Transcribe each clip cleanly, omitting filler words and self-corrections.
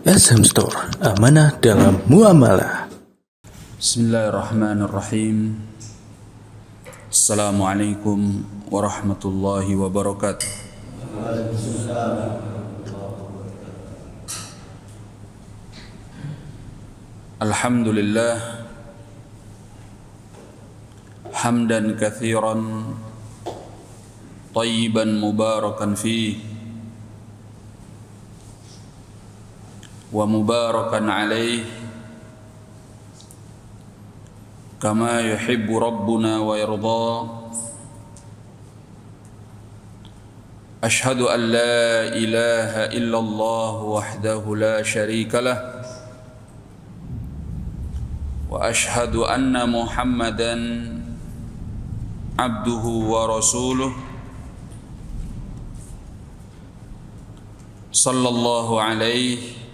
SM Store, amanah dalam muamalah. Bismillahirrahmanirrahim. Assalamualaikum warahmatullahi wabarakatuh. Alhamdulillah hamdan katsiran tayyiban mubarakan fihi wa mubarakan alaih kama yuhibbu rabbuna wa yarda. Ashhadu an la ilaha illallah wahdahu la sharika lah wa ashhadu anna muhammadan abduhu wa rasuluh sallallahu alaihi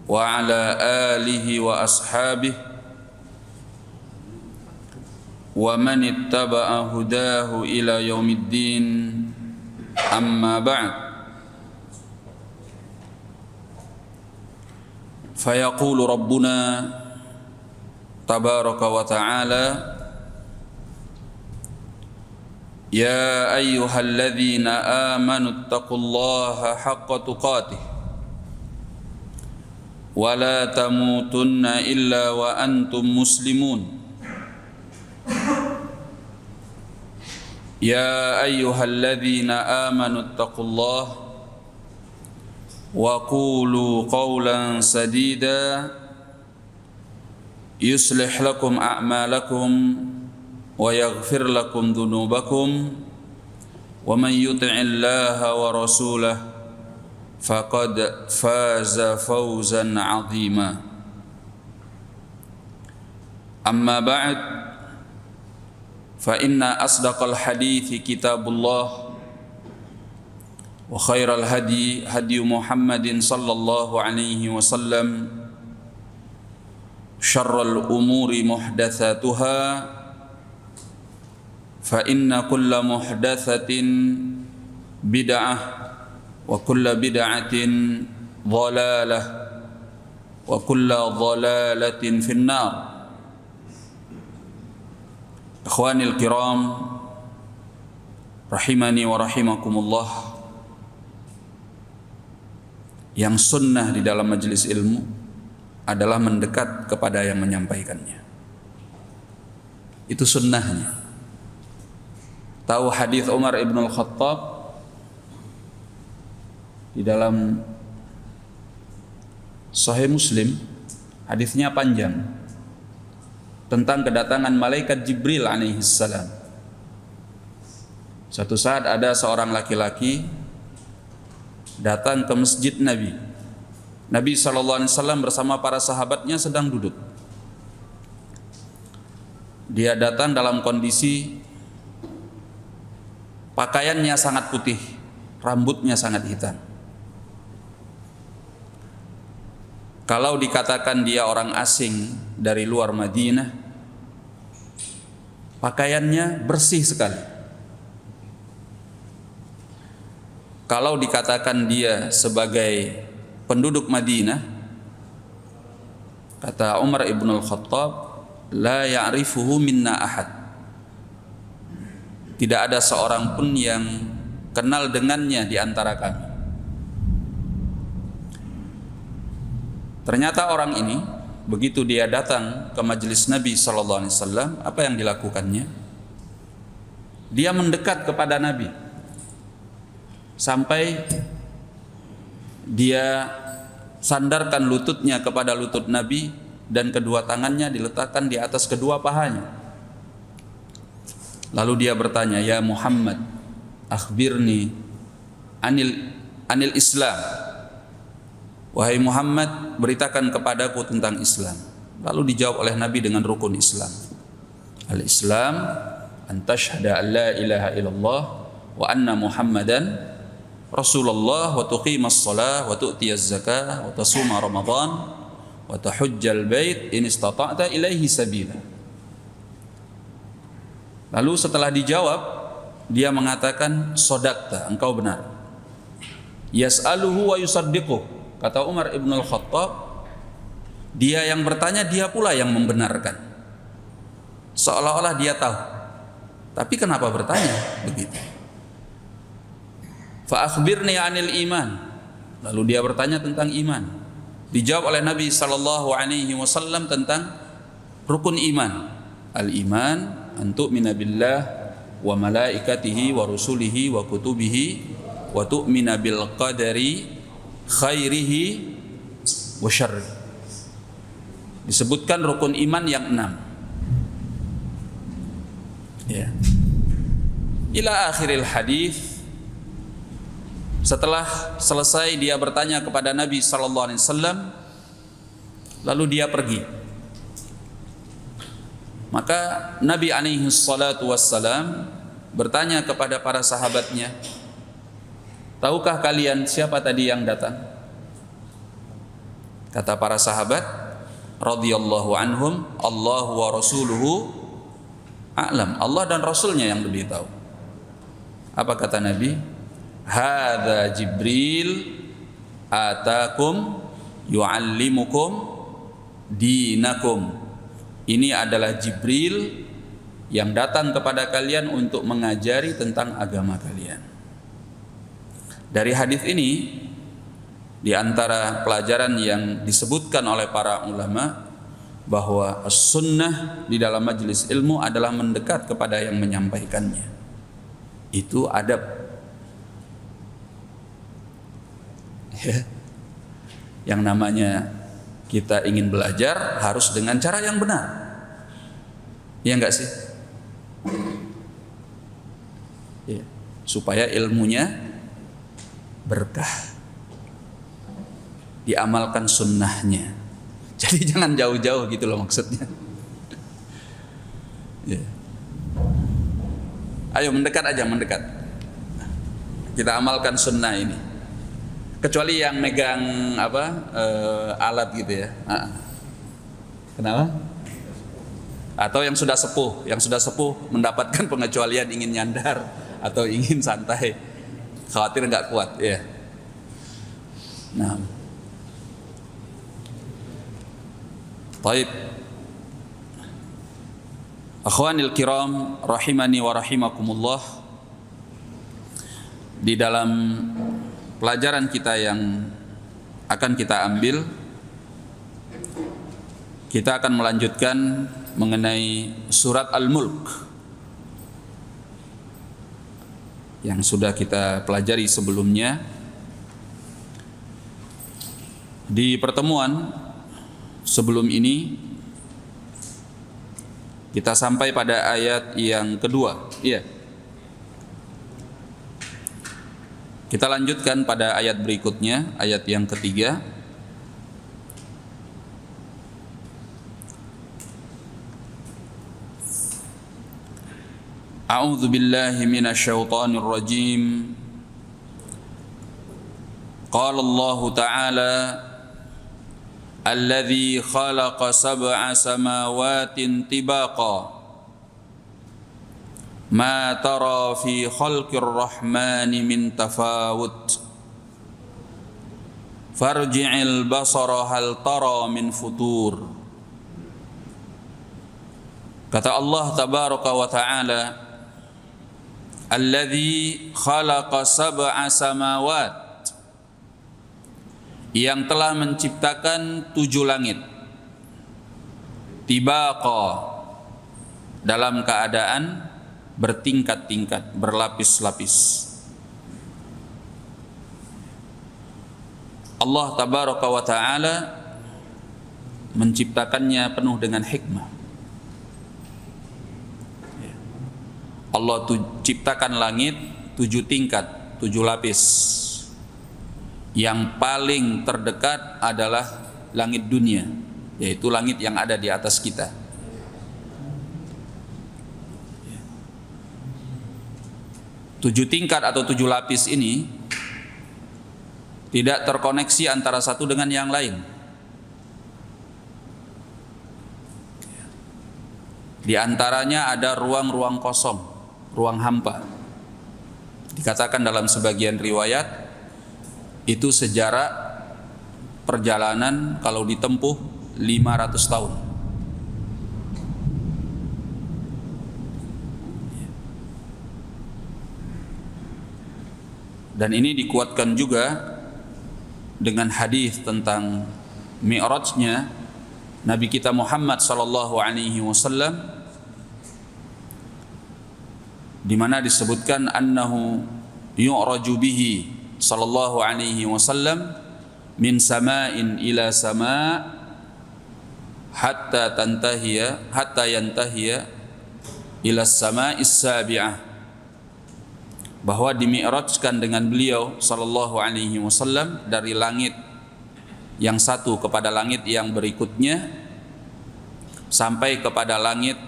wa ala alihi wa ashabihi wa man ittaba'a hudahu ila yaumiddin, amma ba'd. Fayaqulu rabbuna tabaraka wa ta'ala: ya ayyuhalladzina amanu ittaqullaha haqqa tuqatih wa la tamutunna illa wa antum muslimun. Ya ayyuhalladzina amanu ittaqullaha wa qulu qawlan sadida yuslih lakum a'malakum wa yaghfir lakum dhunubakum wa man yuti'illaha wa rasulahu faqad faza fawzan 'azima. Amma ba'd, fa inna asdaqal hadithi kitabullah wa khairal hadi hadi Muhammadin sallallahu alaihi wasallam, syarral umuri muhdatsatuha, fa inna kulla muhdatsatin bid'ah wa kulla bid'atin dhalalah wa kulla dhalalatin finnar. Ikhwanil kiram rahimani wa rahimakumullah, yang sunnah di dalam majelis ilmu adalah mendekat kepada yang menyampaikannya. Itu sunnahnya. Tahu hadis Umar ibn al-Khattab di dalam Sahih Muslim, hadisnya panjang, tentang kedatangan malaikat Jibril alaihissalam. Suatu saat ada seorang laki-laki datang ke masjid Nabi. Nabi SAW bersama para sahabatnya sedang duduk. Dia datang dalam kondisi pakaiannya sangat putih, rambutnya sangat hitam. Kalau dikatakan dia orang asing dari luar Madinah, pakaiannya bersih sekali. Kalau dikatakan dia sebagai penduduk Madinah, kata Umar ibn al-Khattab, la ya'rifuhu minna ahad. Tidak ada seorang pun yang kenal dengannya di antara kami. Ternyata orang ini, begitu dia datang ke majelis Nabi SAW, apa yang dilakukannya? Dia mendekat kepada Nabi sampai dia sandarkan lututnya kepada lutut Nabi dan kedua tangannya diletakkan di atas kedua pahanya. Lalu dia bertanya, ya Muhammad, akhbirni anil Islam. Wahai Muhammad, beritakan kepadaku tentang Islam. Lalu dijawab oleh Nabi dengan rukun Islam. Al-Islam an tashhada an la ilaha illallah wa anna Muhammadan Rasulullah wa tuqimas shalah wa tu'tiyaz zakah wa tasuma Ramadan wa tahujjal bait in istata'ta ilaihi sabila. Lalu setelah dijawab, dia mengatakan, shadaqta, engkau benar. Yas'aluhu wa yusaddiquh, Kata Umar ibn al-Khattab, dia yang bertanya, dia pula yang membenarkan. Seolah-olah dia tahu. Tapi kenapa bertanya begitu? Fa akhbirni 'anil iman. Lalu dia bertanya tentang iman. Dijawab oleh Nabi sallallahu alaihi wasallam tentang rukun iman. Al-iman an tu'mina billah wa malaikatihi wa rusulihi wa kutubihi wa tu'mina bil qadari khairihi wa syarrihi. Disebutkan rukun iman yang 6. Ya. Ila akhiril hadis. Setelah selesai dia bertanya kepada Nabi sallallahu alaihi wasallam, lalu dia pergi. Maka Nabi alaihi salatu wassalam bertanya kepada para sahabatnya, tahukah kalian siapa tadi yang datang? Kata para sahabat radhiyallahu anhum, Allahu wa rasuluhu a'lam. Allah dan Rasulnya yang lebih tahu. Apa kata Nabi? Hadza Jibril atakum yu'allimukum dinakum. Ini adalah Jibril yang datang kepada kalian untuk mengajari tentang agama kalian. Dari hadis ini, di antara pelajaran yang disebutkan oleh para ulama, bahwa as-sunnah di dalam majelis ilmu adalah mendekat kepada yang menyampaikannya. Itu adab. Ya. Yang namanya kita ingin belajar harus dengan cara yang benar. Ya enggak sih? Ya. Supaya ilmunya berkah. Diamalkan sunnahnya. Jadi jangan jauh-jauh gitu loh maksudnya. Ya. Ayo mendekat aja, mendekat. Kita amalkan sunnah ini. Kecuali yang megang alat gitu ya. Kenapa? Atau yang sudah sepuh mendapatkan pengecualian ingin nyandar atau ingin santai, khawatir nggak kuat ya. Nah, baik. Akhwanil kiram rahimani wa rahimakumullah. Di dalam pelajaran kita yang akan kita ambil, kita akan melanjutkan mengenai surat Al-Mulk yang sudah kita pelajari sebelumnya. Di pertemuan sebelum ini kita sampai pada ayat yang kedua. Iya. Kita lanjutkan pada ayat berikutnya, ayat yang ketiga. A'udzu billahi minasyaitonir rajim. Qala Allah Ta'ala, alladzi khalaqa sab'a samawatin tibaqa ma tara fi khalqir rahmani min tafawut farji'il basara hal tara min futur. Kata Allah tabaraka wa ta'ala, alladzi khalaqa sab'a samawat, yang telah menciptakan 7 langit, tibaqa, dalam keadaan bertingkat-tingkat, berlapis-lapis. Allah tabaraka wa ta'ala menciptakannya penuh dengan hikmah. Allah ciptakan langit 7 tingkat, 7 lapis. Yang paling terdekat adalah langit dunia, yaitu langit yang ada di atas kita. 7 tingkat atau 7 lapis ini tidak terkoneksi antara satu dengan yang lain. Di antaranya ada ruang-ruang kosong, ruang hampa. Dikatakan dalam sebagian riwayat itu sejarak perjalanan kalau ditempuh 500 tahun. Dan ini dikuatkan juga dengan hadis tentang Mi'rajnya Nabi kita Muhammad sallallahu alaihi wasallam, di mana disebutkan annahu yu'raju bihi sallallahu alaihi wasallam min sama'in ila sama' hatta yantahiya ila sama'is sabi'ah, bahwa dimi'rajkan dengan beliau sallallahu alaihi wasallam dari langit yang satu kepada langit yang berikutnya sampai kepada langit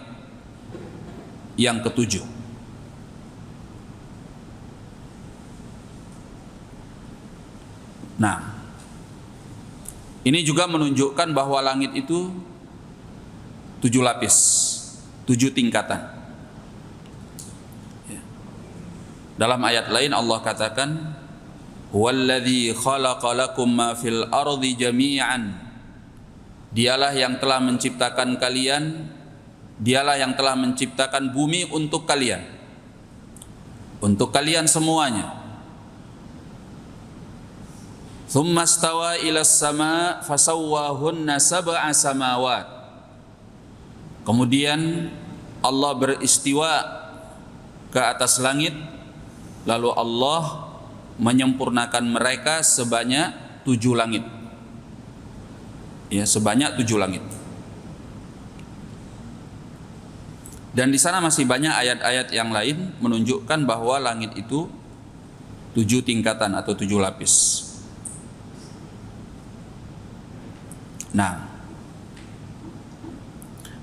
yang ketujuh. Nah, ini juga menunjukkan bahwa langit itu 7 lapis, 7 tingkatan. Dalam ayat lain Allah katakan, "Huwallazi khalaqa lakum ma fil ardi jami'an." Dialah yang telah menciptakan kalian, dialah yang telah menciptakan bumi untuk kalian. Untuk kalian semuanya. Tsumma stawa ilas sama' fasawwahunna sab'a samawat. Kemudian Allah beristiwa ke atas langit, lalu Allah menyempurnakan mereka sebanyak 7 langit. Ya, sebanyak 7 langit. Dan di sana masih banyak ayat-ayat yang lain menunjukkan bahwa langit itu 7 tingkatan atau 7 lapis. Nah,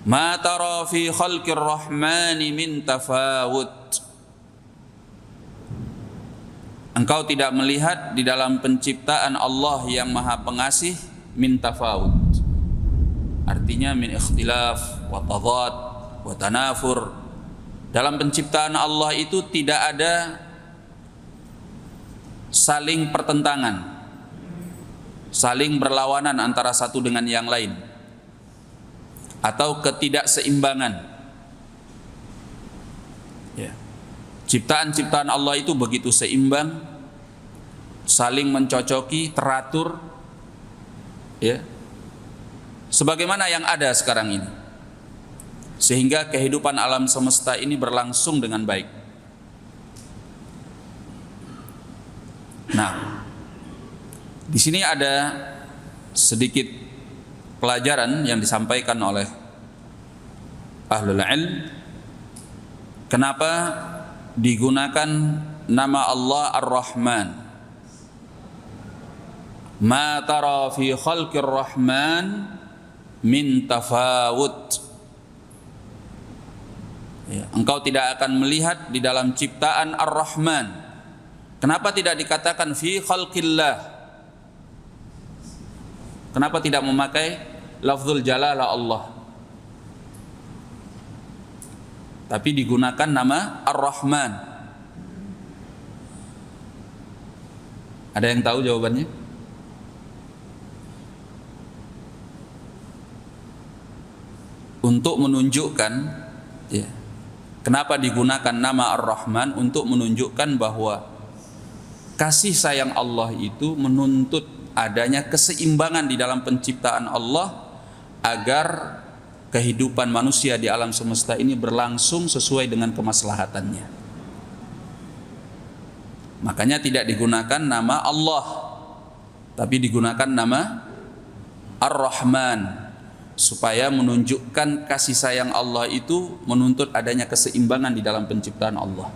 ma tara fi khalqir rahmani min tafawut. Engkau tidak melihat di dalam penciptaan Allah yang Maha Pengasih min tafawut. Artinya min ikhtilaf wa tadad wa tanafur. Dalam penciptaan Allah itu tidak ada saling pertentangan, saling berlawanan antara satu dengan yang lain, atau ketidakseimbangan. Ya. Ciptaan-ciptaan Allah itu begitu seimbang, saling mencocoki, teratur, ya, sebagaimana yang ada sekarang ini, sehingga kehidupan alam semesta ini berlangsung dengan baik. Nah, di sini ada sedikit pelajaran yang disampaikan oleh ahlul ilm. Kenapa digunakan nama Allah Ar-Rahman? Ma tara fi khalqir rahman min tafawut. Ya, engkau tidak akan melihat di dalam ciptaan Ar-Rahman. Kenapa tidak dikatakan fi khalqillah? Kenapa tidak memakai lafzul jalalah Allah, tapi digunakan nama Ar-Rahman? Ada yang tahu jawabannya? Untuk menunjukkan, ya, kenapa digunakan nama Ar-Rahman? Untuk menunjukkan bahwa kasih sayang Allah itu menuntut adanya keseimbangan di dalam penciptaan Allah agar kehidupan manusia di alam semesta ini berlangsung sesuai dengan kemaslahatannya. Makanya tidak digunakan nama Allah, tapi digunakan nama Ar-Rahman, supaya menunjukkan kasih sayang Allah itu menuntut adanya keseimbangan di dalam penciptaan Allah,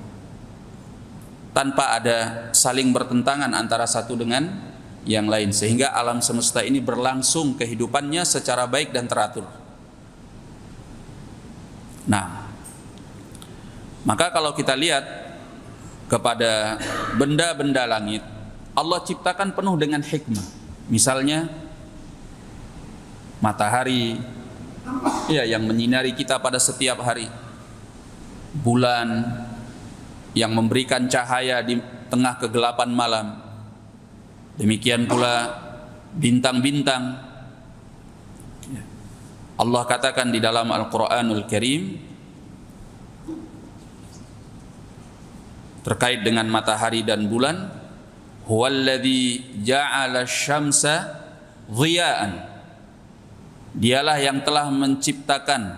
tanpa ada saling bertentangan antara satu dengan yang lain, sehingga alam semesta ini berlangsung kehidupannya secara baik dan teratur. Nah, maka kalau kita lihat kepada benda-benda langit, Allah ciptakan penuh dengan hikmah. Misalnya matahari, ya, yang menyinari kita pada setiap hari, bulan yang memberikan cahaya di tengah kegelapan malam. Demikian pula bintang-bintang. Allah katakan di dalam Al-Quranul Karim terkait dengan matahari dan bulan, huwallazi ja'ala syamsa dhiya'an, dialah yang telah menciptakan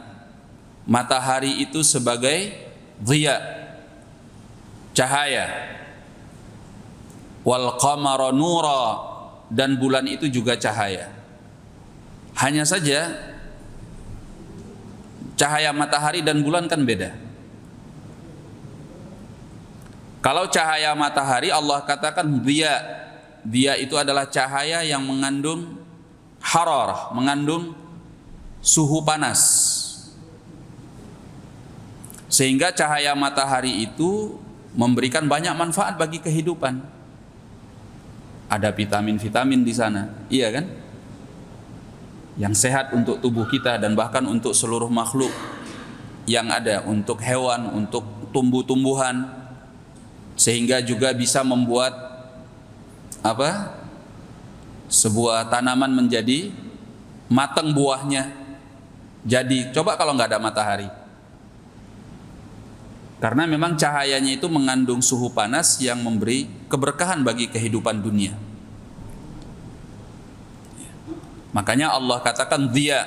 matahari itu sebagai dhiya, cahaya, wal qamara nura, dan bulan itu juga cahaya. Hanya saja cahaya matahari dan bulan kan beda. Kalau cahaya matahari Allah katakan dia, dia itu adalah cahaya yang mengandung hararah, mengandung suhu panas. Sehingga cahaya matahari itu memberikan banyak manfaat bagi kehidupan. Ada vitamin-vitamin di sana, iya kan? Yang sehat untuk tubuh kita dan bahkan untuk seluruh makhluk yang ada, untuk hewan, untuk tumbuh-tumbuhan, sehingga juga bisa membuat sebuah tanaman menjadi matang buahnya. Jadi coba kalau nggak ada matahari, karena memang cahayanya itu mengandung suhu panas yang memberi keberkahan bagi kehidupan dunia. Makanya Allah katakan dhiya.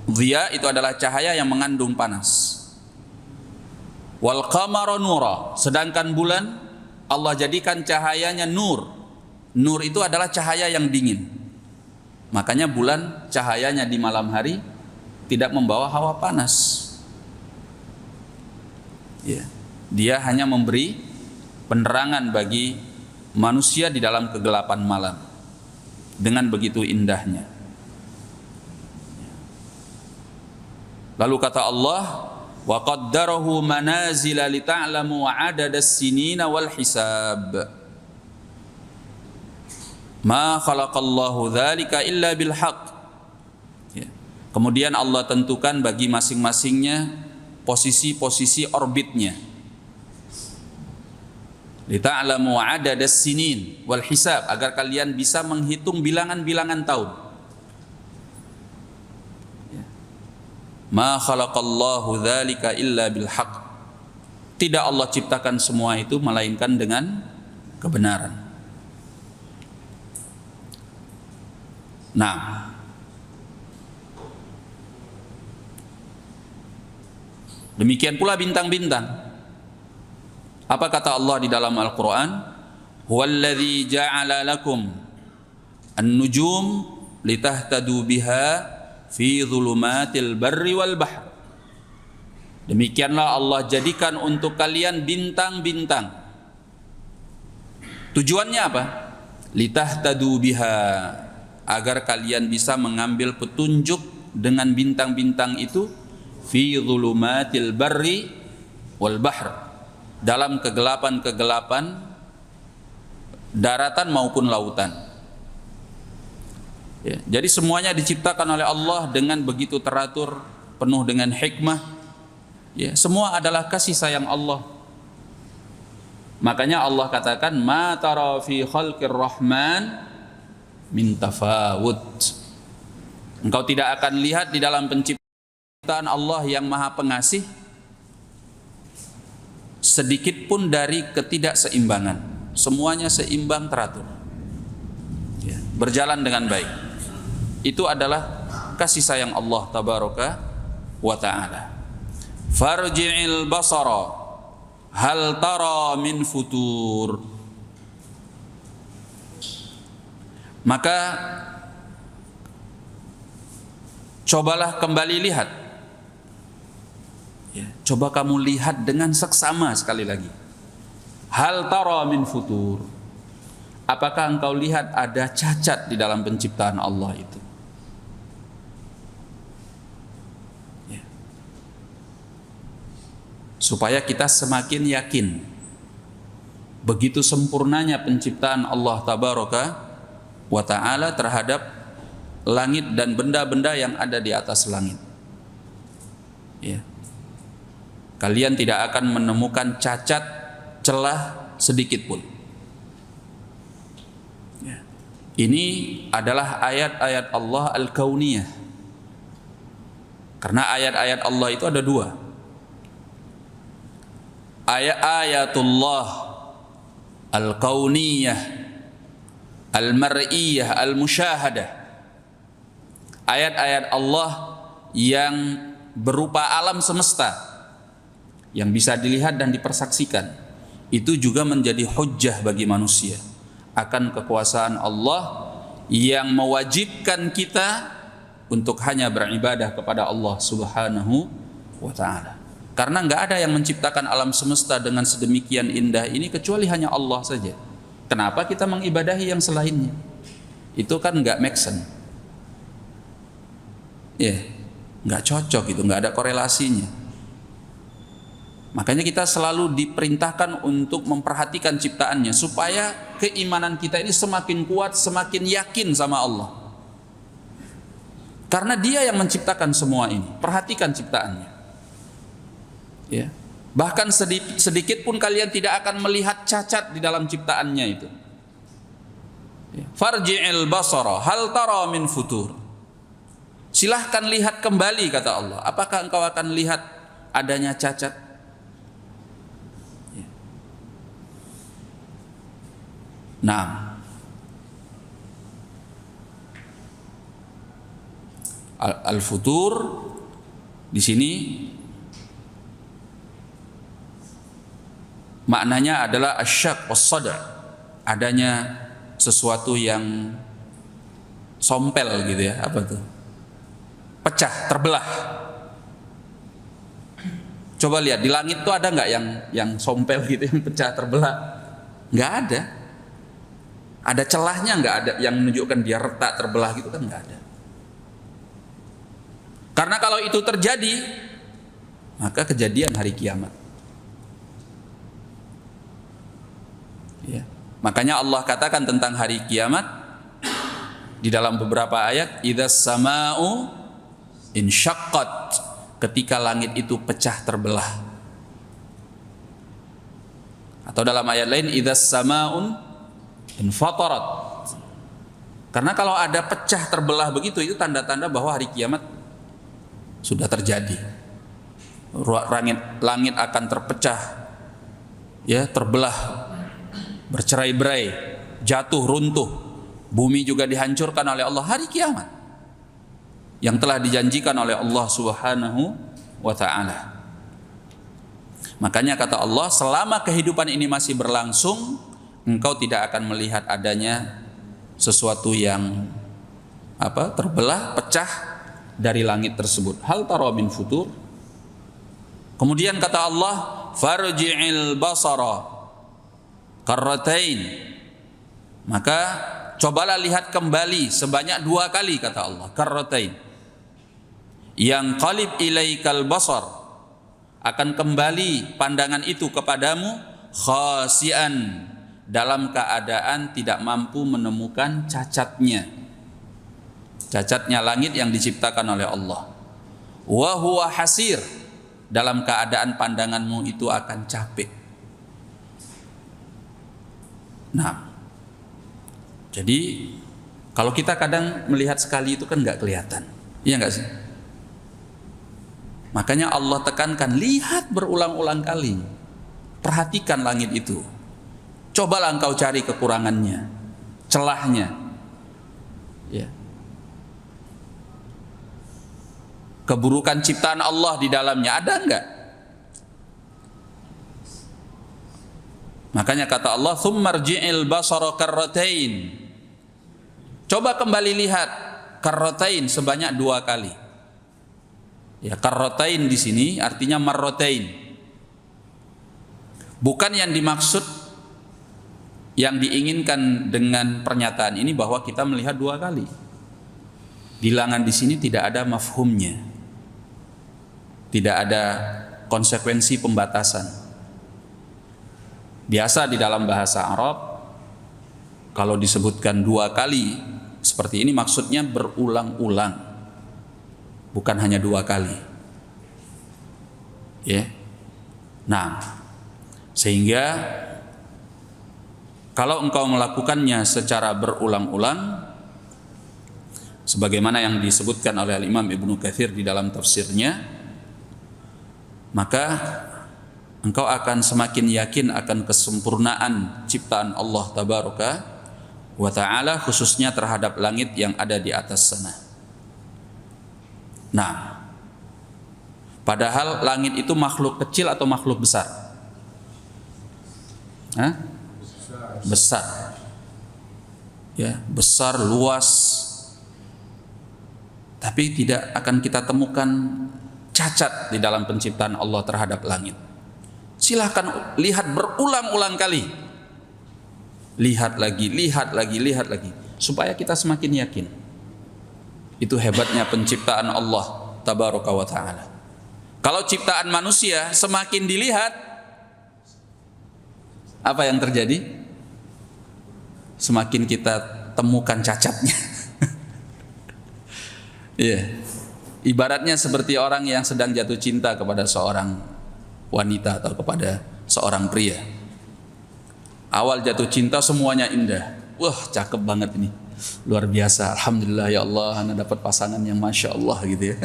Dhiya itu adalah cahaya yang mengandung panas. Wal qamara nura, sedangkan bulan Allah jadikan cahayanya nur. Nur itu adalah cahaya yang dingin. Makanya bulan cahayanya di malam hari tidak membawa hawa panas. Ya, dia hanya memberi penerangan bagi manusia di dalam kegelapan malam. Dengan begitu indahnya. Lalu kata Allah, wa qaddarahu manazila lita'lamu adadas sinina wal hisab. Ma khalaqallahu dzalika illa bil haqq. Ya. Kemudian Allah tentukan bagi masing-masingnya posisi-posisi orbitnya. Lita'lamu adadas sinin wal hisab, agar kalian bisa menghitung bilangan-bilangan tahun. Ma khalaqallahu dzalika illa bil haqq. Tidak Allah ciptakan semua itu melainkan dengan kebenaran. Nah, demikian pula bintang-bintang. Apa kata Allah di dalam Al-Quran? Huwallazi ja'ala lakum an-nujum litahtadu biha fi dhulumatil barri wal bahr. Demikianlah Allah jadikan untuk kalian bintang-bintang. Tujuannya apa? Litahtadu biha, agar kalian bisa mengambil petunjuk dengan bintang-bintang itu fi dhulumatil barri wal bahr, dalam kegelapan-kegelapan daratan maupun lautan. Ya, jadi semuanya diciptakan oleh Allah dengan begitu teratur, penuh dengan hikmah. Ya, semua adalah kasih sayang Allah. Makanya Allah katakan, ma tara fi khalqir rahman min tafawut. Engkau tidak akan lihat di dalam penciptaan Allah yang Maha Pengasih sedikit pun dari ketidakseimbangan. Semuanya seimbang, teratur, ya, berjalan dengan baik. Itu adalah kasih sayang Allah tabaraka wa ta'ala. Farji'il basara hal tara min futur. Maka cobalah kembali lihat. Ya, coba kamu lihat dengan seksama sekali lagi. Hal tara min futur. Apakah engkau lihat ada cacat di dalam penciptaan Allah itu? Ya. Supaya kita semakin yakin begitu sempurnanya penciptaan Allah tabaraka wa ta'ala terhadap langit dan benda-benda yang ada di atas langit. Ya. Kalian tidak akan menemukan cacat, celah sedikit pun. Ya. Ini adalah ayat-ayat Allah al-kauniyah. Karena ayat-ayat Allah itu ada dua. Ayatullah al-kauniyah, al-mar'iyah, al-musyahadah. Ayat-ayat Allah yang berupa alam semesta, yang bisa dilihat dan dipersaksikan. Itu juga menjadi hujjah bagi manusia akan kekuasaan Allah yang mewajibkan kita untuk hanya beribadah kepada Allah Subhanahu wa ta'ala. Karena nggak ada yang menciptakan alam semesta dengan sedemikian indah ini kecuali hanya Allah saja. Kenapa kita mengibadahi yang selainnya? Itu kan nggak make sense. Nggak cocok itu, nggak ada korelasinya. Makanya kita selalu diperintahkan untuk memperhatikan ciptaannya supaya keimanan kita ini semakin kuat, semakin yakin sama Allah. Karena Dia yang menciptakan semua ini. Perhatikan ciptaannya. Ya. Bahkan sedikit pun kalian tidak akan melihat cacat di dalam ciptaannya itu. Ya. Farji'il basara hal tara min futur. Silahkan lihat kembali, kata Allah. Apakah engkau akan lihat adanya cacat? Nah, al-futur di sini maknanya adalah asyak was-sada', adanya sesuatu yang sompel gitu ya, apa tuh? Pecah, terbelah. Coba lihat di langit tuh ada nggak yang sompel gitu, yang pecah, terbelah? Nggak ada. Ada celahnya nggak? Ada yang menunjukkan dia retak, terbelah gitu kan nggak ada. Karena kalau itu terjadi, maka kejadian hari kiamat. Ya. Makanya Allah katakan tentang hari kiamat di dalam beberapa ayat, idzas sama'u insyaqqat, ketika langit itu pecah, terbelah. Atau dalam ayat lain, idzas sama'un infatarat. Karena kalau ada pecah, terbelah begitu, itu tanda-tanda bahwa hari kiamat sudah terjadi. Langit akan terpecah, ya, terbelah, bercerai-berai, jatuh, runtuh. Bumi juga dihancurkan oleh Allah. Hari kiamat yang telah dijanjikan oleh Allah Subhanahu wa ta'ala. Makanya kata Allah, selama kehidupan ini masih berlangsung, engkau tidak akan melihat adanya sesuatu yang terbelah, pecah dari langit tersebut. Hal tara min futur. Kemudian kata Allah, farji'il basara karratain. Maka cobalah lihat kembali sebanyak 2 kali, kata Allah, karratain. Yang qalib ilaikal basar, akan kembali pandangan itu kepadamu, khasian, dalam keadaan tidak mampu menemukan cacatnya. Cacatnya langit yang diciptakan oleh Allah. Wa huwa hasir, dalam keadaan pandanganmu itu akan capek. Nah, jadi kalau kita kadang melihat sekali itu kan nggak kelihatan, iya nggak sih? Makanya Allah tekankan, lihat berulang-ulang kali, perhatikan langit itu. Cobalah engkau cari kekurangannya, celahnya. Ya. Keburukan ciptaan Allah di dalamnya ada enggak? Makanya kata Allah, tsummarji'il basara karratain. Coba kembali lihat karratain sebanyak 2 kali. Ya, karratain di sini artinya marratain. Bukan yang dimaksud, yang diinginkan dengan pernyataan ini bahwa kita melihat 2 kali. Bilangan di sini tidak ada mafhumnya, tidak ada konsekuensi pembatasan. Biasa di dalam bahasa Arab, kalau disebutkan 2 kali seperti ini, maksudnya berulang-ulang, bukan hanya 2 kali. Ya, nah, sehingga Kalau engkau melakukannya secara berulang-ulang, sebagaimana yang disebutkan oleh Imam Ibnu Katsir di dalam tafsirnya, maka engkau akan semakin yakin akan kesempurnaan ciptaan Allah Tabaraka wa Ta'ala, khususnya terhadap langit yang ada di atas sana. Nah, padahal langit itu makhluk kecil atau makhluk besar? Hah? Besar. Ya, besar, luas. Tapi tidak akan kita temukan cacat di dalam penciptaan Allah terhadap langit. Silahkan lihat berulang-ulang kali. Lihat lagi, lihat lagi, lihat lagi, supaya kita semakin yakin. Itu hebatnya penciptaan Allah Tabaraka wa Ta'ala. Kalau ciptaan manusia semakin dilihat, apa yang terjadi? Semakin kita temukan cacatnya. Iya. Ibaratnya seperti orang yang sedang jatuh cinta kepada seorang wanita atau kepada seorang pria. Awal jatuh cinta semuanya indah. Wah, cakep banget ini. Luar biasa. Alhamdulillah ya Allah, ana dapat pasangan yang Masya Allah gitu ya.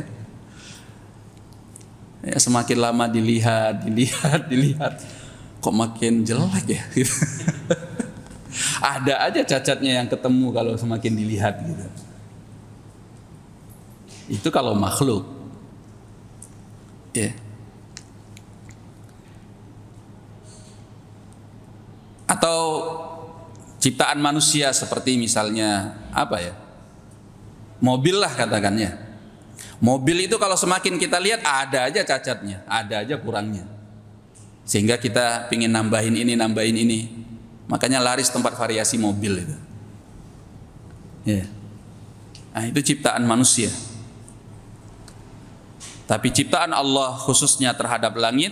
Ya, semakin lama dilihat, kok makin jelek ya gitu. Ada aja cacatnya yang ketemu kalau semakin dilihat gitu. Itu kalau makhluk. Ya. Atau ciptaan manusia seperti misalnya apa ya? Mobil lah katakannya. Mobil itu kalau semakin kita lihat ada aja cacatnya, ada aja kurangnya. Sehingga kita pingin nambahin ini, nambahin ini. Makanya laris tempat variasi mobil itu. Ya. Nah, itu ciptaan manusia. Tapi ciptaan Allah khususnya terhadap langit,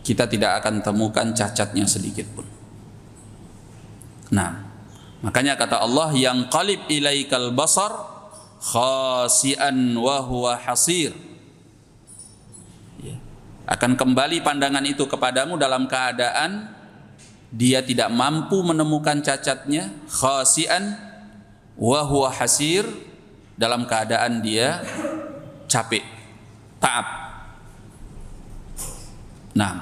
kita tidak akan temukan cacatnya sedikit pun. Nah, makanya kata Allah, yang qalib ilaikal basar khasian wa huwa hasir. Ya. Akan kembali pandangan itu kepadamu dalam keadaan dia tidak mampu menemukan cacatnya, khasian wa huwa hasir, dalam keadaan dia capek, ta'ab. Nah,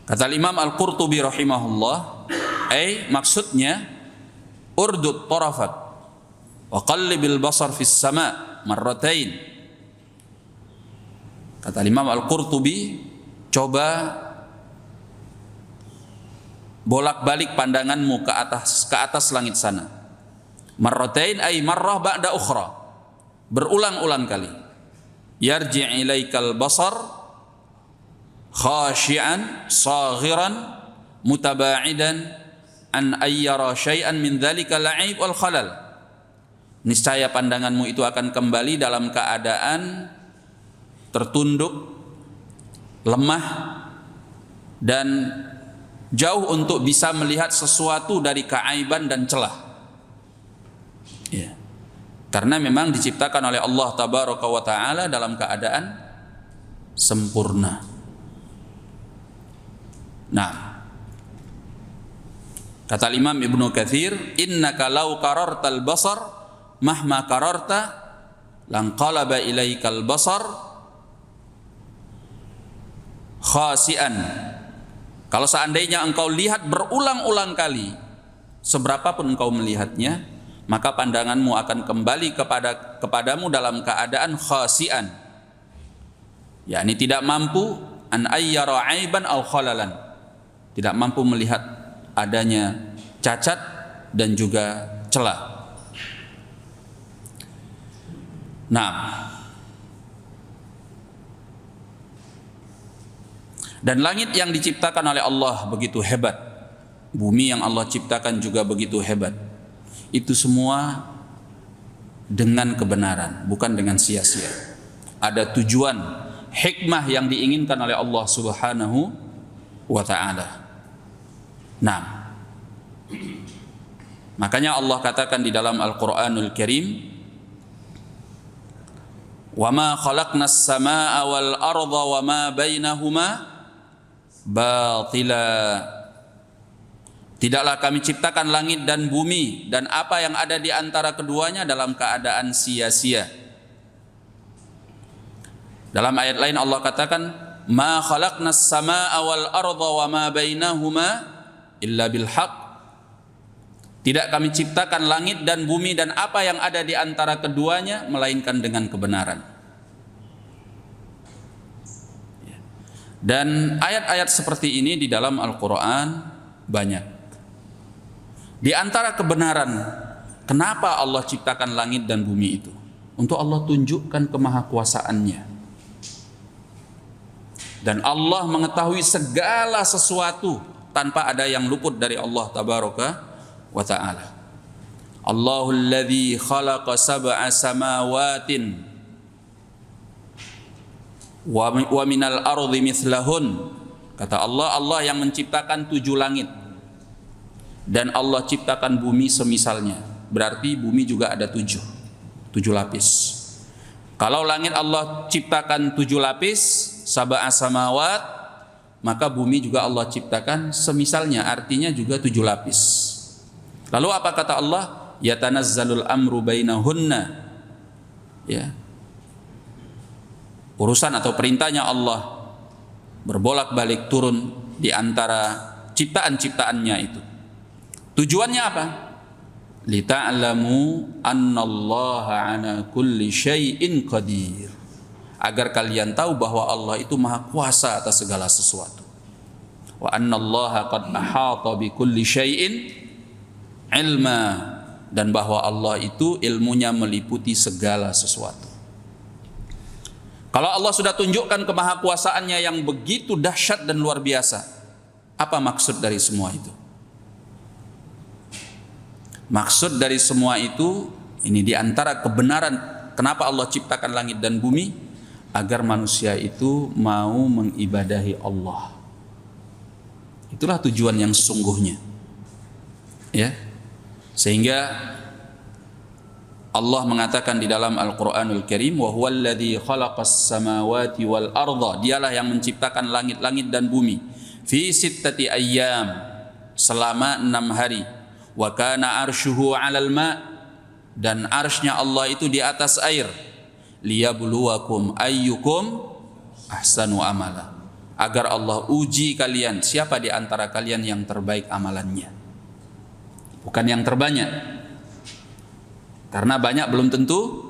kata Imam Al-Qurtubi rahimahullah, maksudnya urdud tarafat wa qallibil basar fis sama marratain. Kata Imam Al-Qurtubi, coba bolak-balik pandanganmu ke atas langit sana. Marratain ay marrah ba'da ukhra. Berulang-ulang kali. Yarji' ilaikal basar khashi'an saghiran mutaba'idan an ayyara syai'an min dzalika la'ib wal khalal. Niscaya pandanganmu itu akan kembali dalam keadaan tertunduk, lemah, dan jauh untuk bisa melihat sesuatu dari keaiban dan celah. Ya. Karena memang diciptakan oleh Allah Tabaraka wa Ta'ala dalam keadaan sempurna. Nah, kata Imam Ibnu Katsir, innaka law qarartal basar mahma qararta lanqalaba ilaikal basar khasian. Kalau seandainya engkau lihat berulang-ulang kali, seberapapun engkau melihatnya, maka pandanganmu akan kembali kepadamu dalam keadaan khasian, yakni tidak mampu an ayyara aiban aw khalalan, tidak mampu melihat adanya cacat dan juga celah. Nah, dan langit yang diciptakan oleh Allah begitu hebat, bumi yang Allah ciptakan juga begitu hebat. Itu semua dengan kebenaran, bukan dengan sia-sia. Ada tujuan, hikmah yang diinginkan oleh Allah Subhanahu wa Ta'ala. Nah, makanya Allah katakan di dalam Al-Quranul Karim, Wa ma khalaqnas samaa'a wal arda wa ma bainahuma batila. Tidaklah kami ciptakan langit dan bumi dan apa yang ada di antara keduanya dalam keadaan sia-sia. Dalam ayat lain Allah katakan, ma khalaqnas samaa'a wal arda wa ma bainahuma illa bil haqq. Tidak kami ciptakan langit dan bumi dan apa yang ada di antara keduanya melainkan dengan kebenaran. Dan ayat-ayat seperti ini di dalam Al-Quran banyak. Di antara kebenaran, kenapa Allah ciptakan langit dan bumi itu? Untuk Allah tunjukkan kemahakuasaannya. Dan Allah mengetahui segala sesuatu tanpa ada yang luput dari Allah Tabaraka wa ta'ala. Allahul ladzi khalaqa sab'a samawatin wa minal ardi mithlahun. Kata Allah, Allah yang menciptakan 7 langit dan Allah ciptakan bumi semisalnya. Berarti bumi juga ada 7 lapis. Kalau langit Allah ciptakan 7 lapis, sab'a samawat, maka bumi juga Allah ciptakan semisalnya, artinya juga 7 lapis. Lalu apa kata Allah? Yatanazzalul amru bainahunna. Ya. Urusan atau perintahnya Allah berbolak-balik turun di antara ciptaan-ciptaannya itu. Tujuannya apa? Lita'lamu annallaha ala kulli syai'in qadir. Agar kalian tahu bahwa Allah itu maha kuasa atas segala sesuatu. Wa annallaha qad ahata bi kulli syai'in ilma, dan bahwa Allah itu ilmunya meliputi segala sesuatu. Kalau Allah sudah tunjukkan kemahakuasaannya yang begitu dahsyat dan luar biasa, apa maksud dari semua itu? Maksud dari semua itu, ini diantara kebenaran kenapa Allah ciptakan langit dan bumi, agar manusia itu mau mengibadahi Allah. Itulah tujuan yang sesungguhnya. Ya. Sehingga Allah mengatakan di dalam Al-Qur'anul Karim, wa huwal ladzi khalaqas samawati wal arda, dialah yang menciptakan langit-langit dan bumi, fi sittati ayyam, selama 6 hari, wa kana arsyuhu 'alal ma', dan arsy-Nya Allah itu di atas air, liyabluwakum ayyukum ahsanu amala, agar Allah uji kalian siapa di antara kalian yang terbaik amalannya. Bukan yang terbanyak, karena banyak belum tentu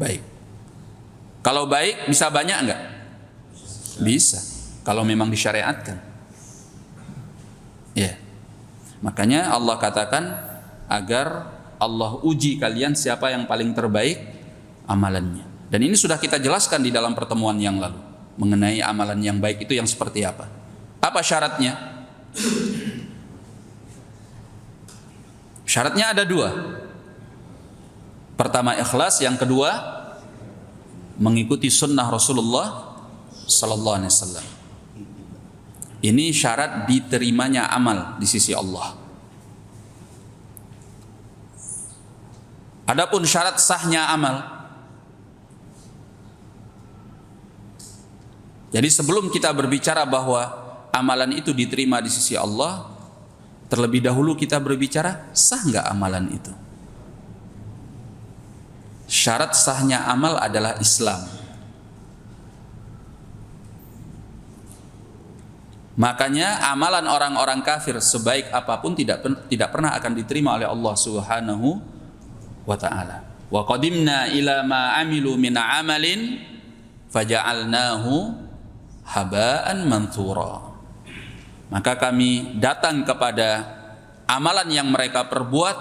baik. Kalau baik bisa banyak enggak? Bisa, kalau memang disyariatkan. Ya, makanya Allah katakan agar Allah uji kalian siapa yang paling terbaik amalannya. Dan ini sudah kita jelaskan di dalam pertemuan yang lalu mengenai amalan yang baik itu yang seperti apa. Apa syaratnya? Syaratnya ada 2. Pertama ikhlas, yang kedua mengikuti sunnah Rasulullah sallallahu alaihi wasallam. Ini syarat diterimanya amal di sisi Allah. Adapun syarat sahnya amal, jadi sebelum kita berbicara bahwa amalan itu diterima di sisi Allah, terlebih dahulu kita berbicara sah nggak amalan itu. Syarat sahnya amal adalah Islam. Makanya amalan orang-orang kafir sebaik apapun tidak pernah akan diterima oleh Allah Subhanahu wa ta'ala. Wa qadimna ila ma amilu min amalin faja'alnahu haba'an manthura. Maka kami datang kepada amalan yang mereka perbuat,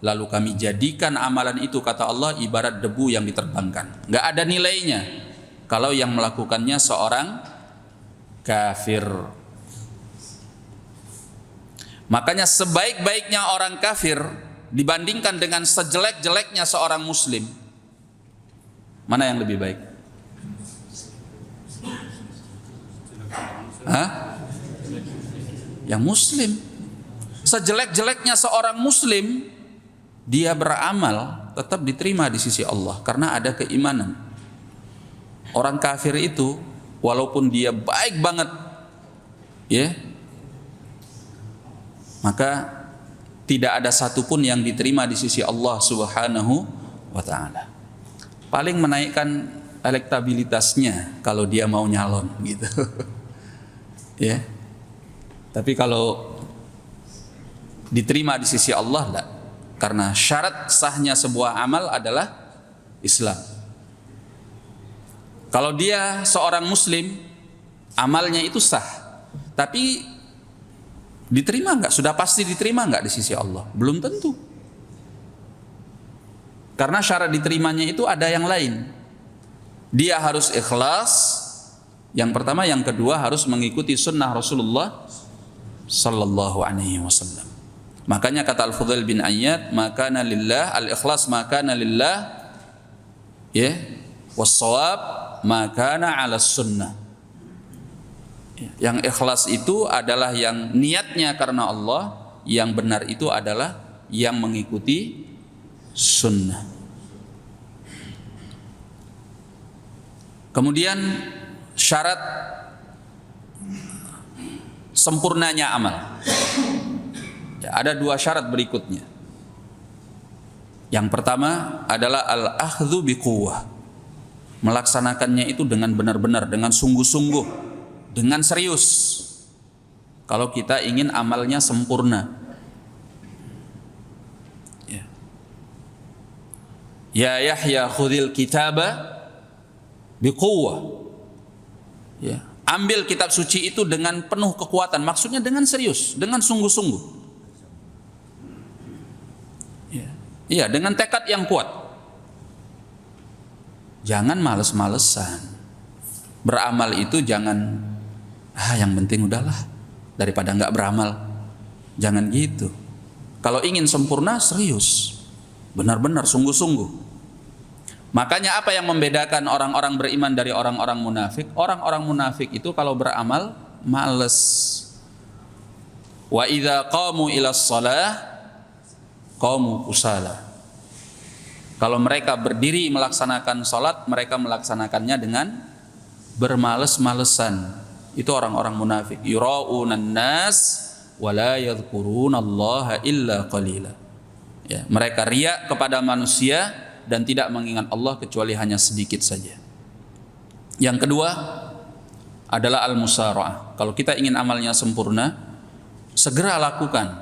lalu kami jadikan amalan itu, kata Allah, ibarat debu yang diterbangkan. Nggak ada nilainya kalau yang melakukannya seorang kafir. Makanya sebaik-baiknya orang kafir dibandingkan dengan sejelek-jeleknya seorang muslim, mana yang lebih baik? Hah? Yang muslim. Sejelek-jeleknya seorang muslim, dia beramal tetap diterima di sisi Allah karena ada keimanan. Orang kafir itu walaupun dia baik banget, ya, maka tidak ada satupun yang diterima di sisi Allah Subhanahu wa ta'ala. Paling menaikkan elektabilitasnya kalau dia mau nyalon gitu. Ya. Tapi kalau diterima di sisi Allah enggak. Karena syarat sahnya sebuah amal adalah Islam. Kalau dia seorang muslim, amalnya itu sah. Tapi diterima enggak? Sudah pasti diterima enggak di sisi Allah? Belum tentu. Karena syarat diterimanya itu ada yang lain. Dia harus ikhlas, yang pertama, yang kedua harus mengikuti sunnah Rasulullah sallallahu alaihi wasallam. Makanya kata Al-Fudail bin Ayyad, makana lillah, al-ikhlas makana lillah, ya, was-shawab makana 'ala sunnah. Yang ikhlas itu adalah yang niatnya karena Allah, yang benar itu adalah yang mengikuti sunnah. Kemudian syarat sempurnanya amal. Ya, ada dua syarat berikutnya. Yang pertama adalah al-akhdhu biquwwah. Melaksanakannya itu dengan benar-benar, dengan sungguh-sungguh, dengan serius. Kalau kita ingin amalnya sempurna. Ya Yahya khudhil kitaba biquwwah. Ya, ambil kitab suci itu dengan penuh kekuatan, maksudnya dengan serius, dengan sungguh-sungguh. Iya, dengan tekad yang kuat. Jangan males-malesan. Beramal itu jangan yang penting udahlah daripada nggak beramal. Jangan gitu. Kalau ingin sempurna, serius, benar-benar sungguh-sungguh. Makanya apa yang membedakan orang-orang beriman dari orang-orang munafik? Orang-orang munafik itu kalau beramal males. Wa idza qamu ilas shalah qamu kusala. Kalau mereka berdiri melaksanakan salat, mereka melaksanakannya dengan bermales-malesan. Itu orang-orang munafik. Yura'unan nas wa la yadhkurunallaha illa qalila. Ya, mereka riya kepada manusia dan tidak mengingat Allah kecuali hanya sedikit saja. Yang kedua adalah al-musara'ah. Kalau kita ingin amalnya sempurna, segera lakukan.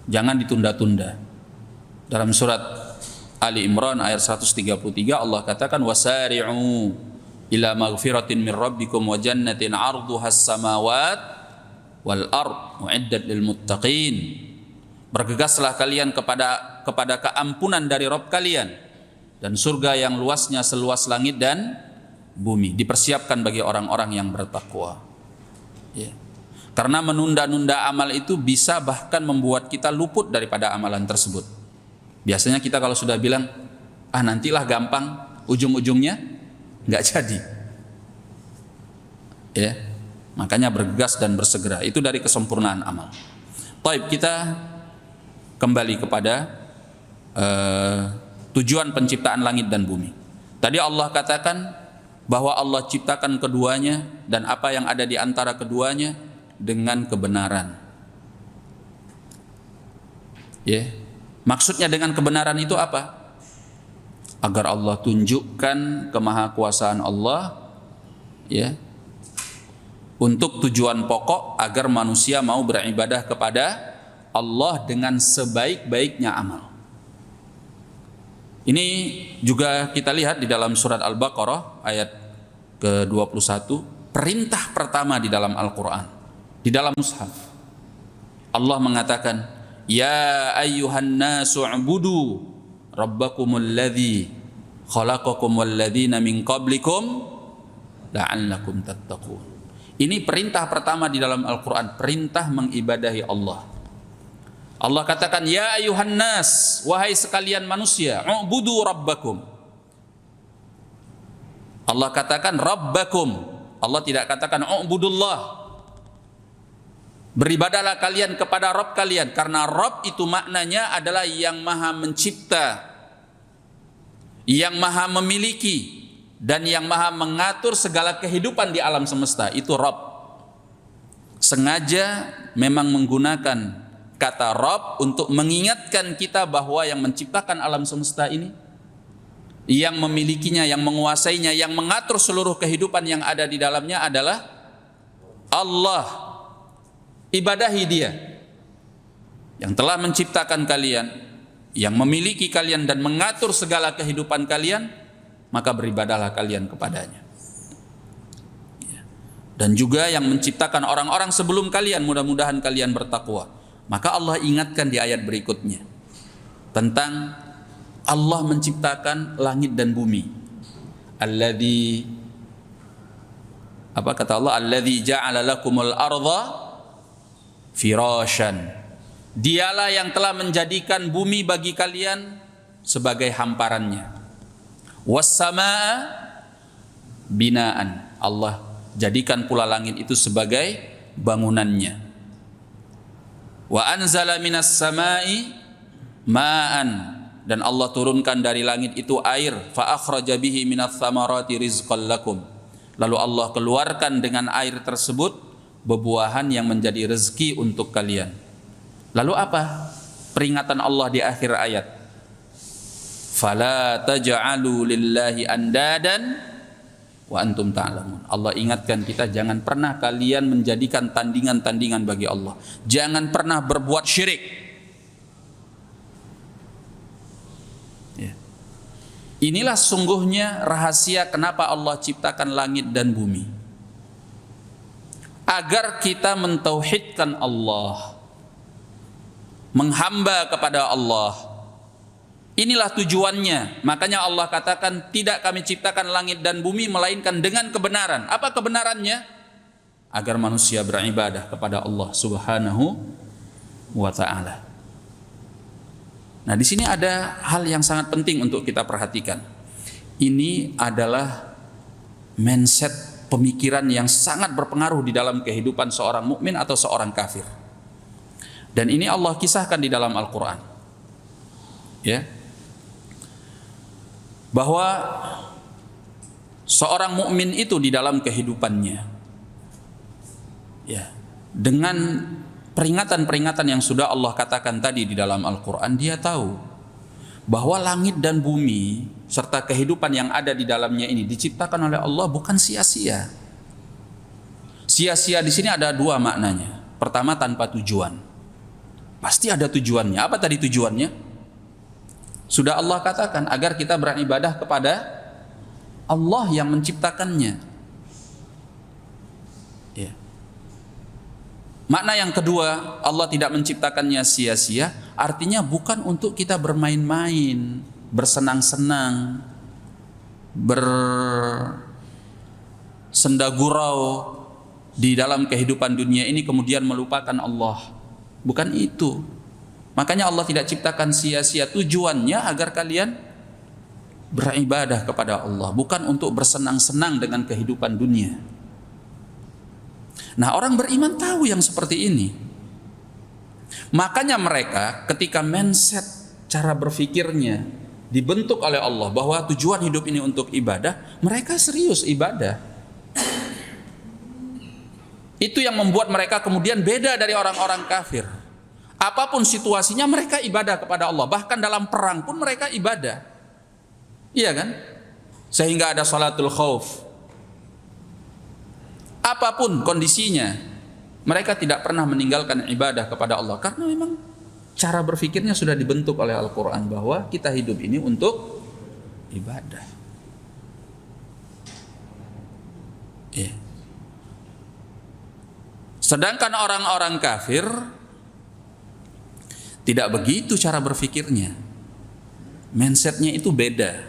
Jangan ditunda-tunda. Dalam surat Ali Imran ayat 133 Allah katakan wasari'u ila maghfiratin min rabbikum wa jannatin 'arduhas samawat wal ard uiddat lil muttaqin. Bergegaslah kalian kepada keampunan dari Rabb kalian dan surga yang luasnya seluas langit dan bumi dipersiapkan bagi orang-orang yang bertakwa. Ya. Karena menunda-nunda amal itu bisa bahkan membuat kita luput daripada amalan tersebut. Biasanya kita kalau sudah bilang, nantilah gampang, ujung-ujungnya nggak jadi. Ya, makanya bergegas dan bersegera. Itu dari kesempurnaan amal. Taib, kita kembali kepada tujuan penciptaan langit dan bumi. Tadi Allah katakan bahwa Allah ciptakan keduanya dan apa yang ada di antara keduanya dengan kebenaran. Ya, maksudnya dengan kebenaran itu apa? Agar Allah tunjukkan kemahakuasaan Allah, ya, untuk tujuan pokok agar manusia mau beribadah kepada Allah dengan sebaik-baiknya amal. Ini juga kita lihat di dalam surat Al-Baqarah ayat ke-21, perintah pertama di dalam Al-Quran, di dalam mushaf. Allah mengatakan, ya ayyuhan nasu ubudu rabbakumul ladzi khalaqakum wal ladzina min qablikum la'allakum tattaqun. Ini perintah pertama di dalam Al-Quran, perintah mengibadahi Allah. Allah katakan, ya ayuhan nas, wahai sekalian manusia, ubudu rabbakum. Allah katakan rabbakum. Allah tidak katakan ubudullah. Beribadahlah kalian kepada Rabb kalian, karena Rabb itu maknanya adalah yang maha mencipta, yang maha memiliki, dan yang maha mengatur segala kehidupan di alam semesta, itu Rabb. Sengaja memang menggunakan kata Rabb untuk mengingatkan kita bahwa yang menciptakan alam semesta ini, yang memilikinya, yang menguasainya, yang mengatur seluruh kehidupan yang ada di dalamnya adalah Allah. Ibadahi Dia yang telah menciptakan kalian, yang memiliki kalian dan mengatur segala kehidupan kalian, maka beribadahlah kalian kepadanya. Dan juga yang menciptakan orang-orang sebelum kalian, mudah-mudahan kalian bertakwa. Maka Allah ingatkan di ayat berikutnya tentang Allah menciptakan langit dan bumi. Alladzi, apa kata Allah? Alladzi ja'ala lakumul arda firasyan. Dialah yang telah menjadikan bumi bagi kalian sebagai hamparannya. Was-samaa binaan. Allah jadikan pula langit itu sebagai bangunannya. Wa anzala minas samai ma'an, dan Allah turunkan dari langit itu air. Fa akhraja bihi minats tsamarati rizqan lakum. Lalu Allah keluarkan dengan air tersebut bebuahan yang menjadi rezeki untuk kalian. Lalu apa peringatan Allah di akhir ayat? Fala taj'alu lillahi andadan wa antum ta'lamun. Allah ingatkan kita, jangan pernah kalian menjadikan tandingan-tandingan bagi Allah. Jangan pernah berbuat syirik. Ya. Inilah sungguhnya rahasia kenapa Allah ciptakan langit dan bumi. Agar kita mentauhidkan Allah, menghamba kepada Allah. Inilah tujuannya. Makanya Allah katakan, tidak kami ciptakan langit dan bumi melainkan dengan kebenaran. Apa kebenarannya? Agar manusia beribadah kepada Allah Subhanahu wa ta'ala. Nah, di sini ada hal yang sangat penting untuk kita perhatikan. Ini adalah mindset, pemikiran yang sangat berpengaruh di dalam kehidupan seorang mukmin atau seorang kafir. Dan ini Allah kisahkan di dalam Al-Quran. Ya. Bahwa seorang mukmin itu di dalam kehidupannya, ya, dengan peringatan-peringatan yang sudah Allah katakan tadi di dalam Al-Quran, dia tahu bahwa langit dan bumi serta kehidupan yang ada di dalamnya ini diciptakan oleh Allah bukan sia-sia. Sia-sia di sini ada dua maknanya. Pertama, tanpa tujuan. Pasti ada tujuannya. Apa tadi tujuannya? Sudah Allah katakan agar kita beribadah kepada Allah yang menciptakannya. Ya. Makna yang kedua, Allah tidak menciptakannya sia-sia, artinya bukan untuk kita bermain-main, bersenang-senang, bersendagurau di dalam kehidupan dunia ini kemudian melupakan Allah. Bukan itu. Makanya Allah tidak ciptakan sia-sia, tujuannya agar kalian beribadah kepada Allah, bukan untuk bersenang-senang dengan kehidupan dunia. Nah, orang beriman tahu yang seperti ini. Makanya mereka ketika mindset, cara berfikirnya dibentuk oleh Allah bahwa tujuan hidup ini untuk ibadah, mereka serius ibadah. Itu yang membuat mereka kemudian beda dari orang-orang kafir. Apapun situasinya mereka ibadah kepada Allah. Bahkan dalam perang pun mereka ibadah. Iya kan? Sehingga ada salatul khauf. Apapun kondisinya, mereka tidak pernah meninggalkan ibadah kepada Allah. Karena memang cara berfikirnya sudah dibentuk oleh Al-Quran bahwa kita hidup ini untuk ibadah. Iya. Sedangkan orang-orang kafir tidak begitu cara berfikirnya. Mindsetnya itu beda.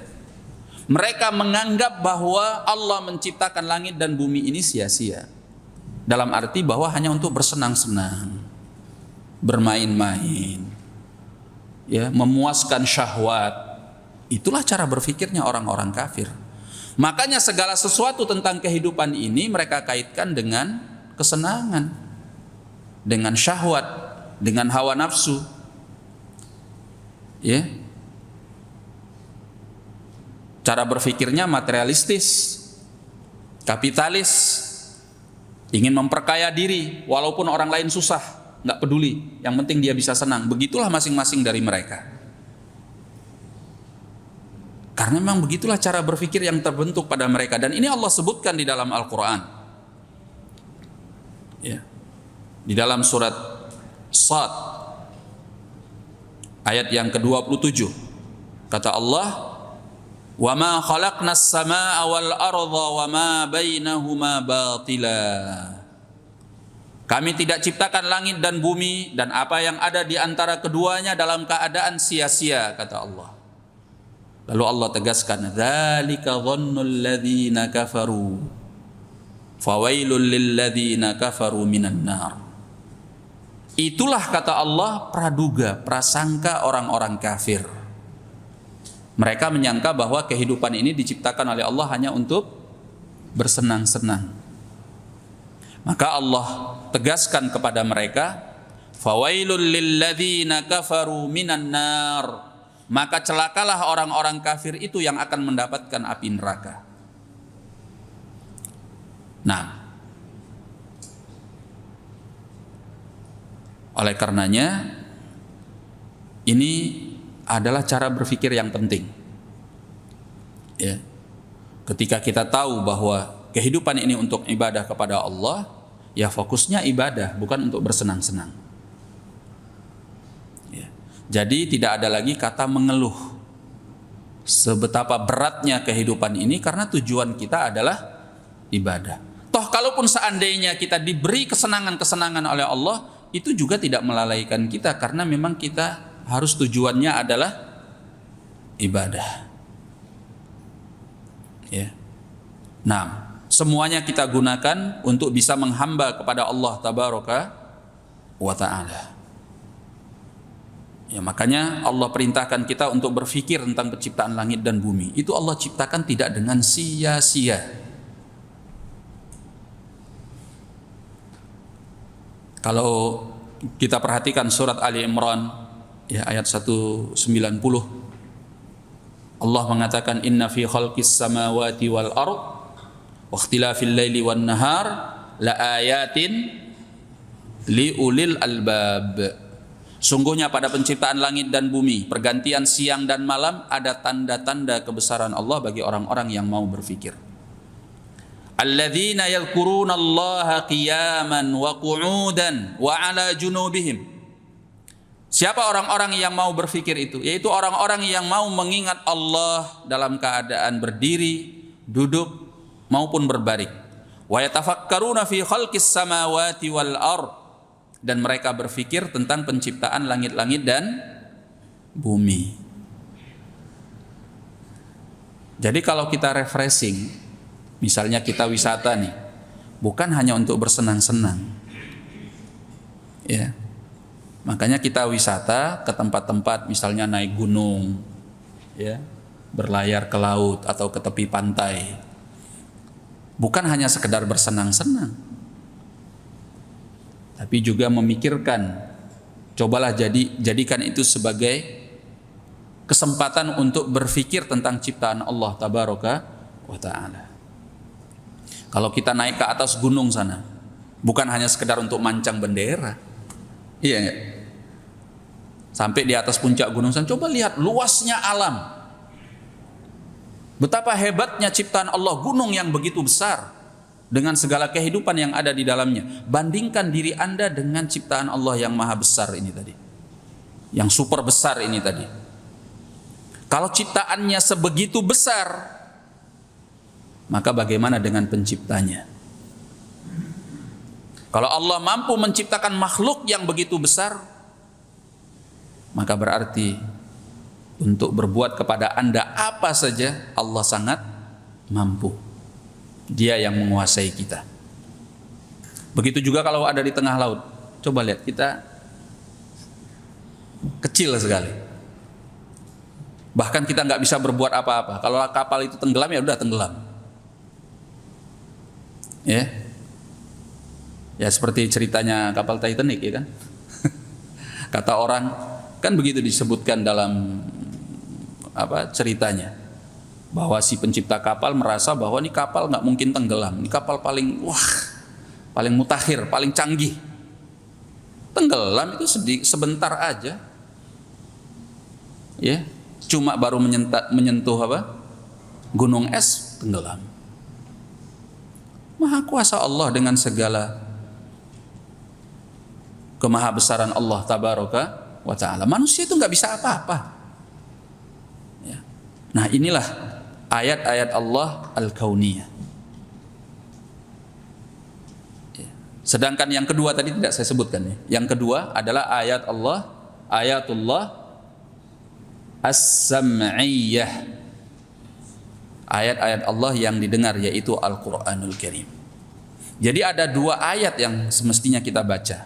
Mereka menganggap bahwa Allah menciptakan langit dan bumi ini sia-sia. Dalam arti bahwa hanya untuk bersenang-senang, bermain-main, ya, memuaskan syahwat. Itulah cara berfikirnya orang-orang kafir. Makanya segala sesuatu tentang kehidupan ini mereka kaitkan dengan kesenangan, dengan syahwat, dengan hawa nafsu. Ya. cara berpikirnya materialistis, kapitalis, ingin memperkaya diri walaupun orang lain susah, nggak peduli, yang penting dia bisa senang. Begitulah masing-masing dari mereka. Karena memang begitulah cara berpikir yang terbentuk pada mereka, dan ini Allah sebutkan di dalam Al-Quran. Ya. Di dalam surat Sad ayat yang ke-27 kata Allah, "Wa ma khalaqnas samaa'a wal arda wa ma bainahuma batila." Kami tidak ciptakan langit dan bumi dan apa yang ada di antara keduanya dalam keadaan sia-sia, kata Allah. Lalu Allah tegaskan, "Dzalika dhannul ladzina kafaru fawailul lil ladzina kafaru minan nar." Itulah, kata Allah, praduga, prasangka orang-orang kafir. Mereka menyangka bahwa kehidupan ini diciptakan oleh Allah hanya untuk bersenang-senang. Maka Allah tegaskan kepada mereka, fawailul lil ladzina kafaru minan nar. Maka celakalah orang-orang kafir itu yang akan mendapatkan api neraka. Nah, oleh karenanya ini adalah cara berpikir yang penting. Ya. Ketika kita tahu bahwa kehidupan ini untuk ibadah kepada Allah, ya fokusnya ibadah, bukan untuk bersenang-senang. Ya. Jadi tidak ada lagi kata mengeluh sebetapa beratnya kehidupan ini, karena tujuan kita adalah ibadah. Toh kalaupun seandainya kita diberi kesenangan-kesenangan oleh Allah, itu juga tidak melalaikan kita, karena memang kita harus tujuannya adalah ibadah. Ya. Nah, semuanya kita gunakan untuk bisa menghamba kepada Allah Tabaraka wa Ta'ala. Ya, makanya Allah perintahkan kita untuk berpikir tentang penciptaan langit dan bumi. Itu Allah ciptakan tidak dengan sia-sia. Kalau kita perhatikan surat Ali Imran ya, ayat 190, Allah mengatakan, inna fi khalqis samawati wal ard wa ikhtilafil laili wan nahar la ayatin li ulil albab. Sungguhnya pada penciptaan langit dan bumi, pergantian siang dan malam, ada tanda-tanda kebesaran Allah bagi orang-orang yang mau berfikir. Alladzina yadhkuruna Allaha qiyaman wa qu'udan wa 'ala junubihim. Siapa orang-orang yang mau berfikir itu? Yaitu orang-orang yang mau mengingat Allah dalam keadaan berdiri, duduk maupun berbaring. Wa yatafakkaruna fi khalqis samawati wal ard, dan mereka berfikir tentang penciptaan langit-langit dan bumi. Jadi kalau kita refreshing, misalnya kita wisata nih, bukan hanya untuk bersenang-senang. Ya. Makanya kita wisata ke tempat-tempat misalnya naik gunung, ya, berlayar ke laut atau ke tepi pantai. Bukan hanya sekedar bersenang-senang, tapi juga memikirkan. Cobalah jadikan itu sebagai kesempatan untuk berpikir tentang ciptaan Allah Tabaraka wa Ta'ala. Kalau kita naik ke atas gunung sana, bukan hanya sekedar untuk mancang bendera. Iya enggak? Sampai di atas puncak gunung sana, coba lihat luasnya alam. Betapa hebatnya ciptaan Allah, gunung yang begitu besar dengan segala kehidupan yang ada di dalamnya. Bandingkan diri Anda dengan ciptaan Allah yang maha besar ini tadi, yang super besar ini tadi. Kalau ciptaannya sebegitu besar, maka bagaimana dengan penciptanya? Kalau Allah mampu menciptakan makhluk yang begitu besar, maka berarti untuk berbuat kepada Anda apa saja Allah sangat mampu. Dia yang menguasai kita. Begitu juga kalau ada di tengah laut. Coba lihat, kita kecil sekali. Bahkan kita nggak bisa berbuat apa-apa. Kalau kapal itu tenggelam, ya udah tenggelam. Ya seperti ceritanya kapal Titanic, ya kan? Kata orang, kan begitu disebutkan dalam ceritanya. Bahwa si pencipta kapal merasa bahwa ini kapal nggak mungkin tenggelam, ini kapal paling paling mutakhir, paling canggih. Tenggelam itu sebentar aja, ya, cuma baru menyentuh apa? Gunung es, tenggelam. Maha kuasa Allah dengan segala kemahabesaran Allah tabaraka wa ta'ala. Manusia itu nggak bisa apa-apa. Ya. Nah, inilah ayat-ayat Allah al-kauniyah. Ya. Sedangkan yang kedua tadi tidak saya sebutkan ya. Yang kedua adalah ayatullah as-sam'iyyah. Ayat-ayat Allah yang didengar, yaitu Al-Quranul Karim. Jadi ada dua ayat yang semestinya kita baca.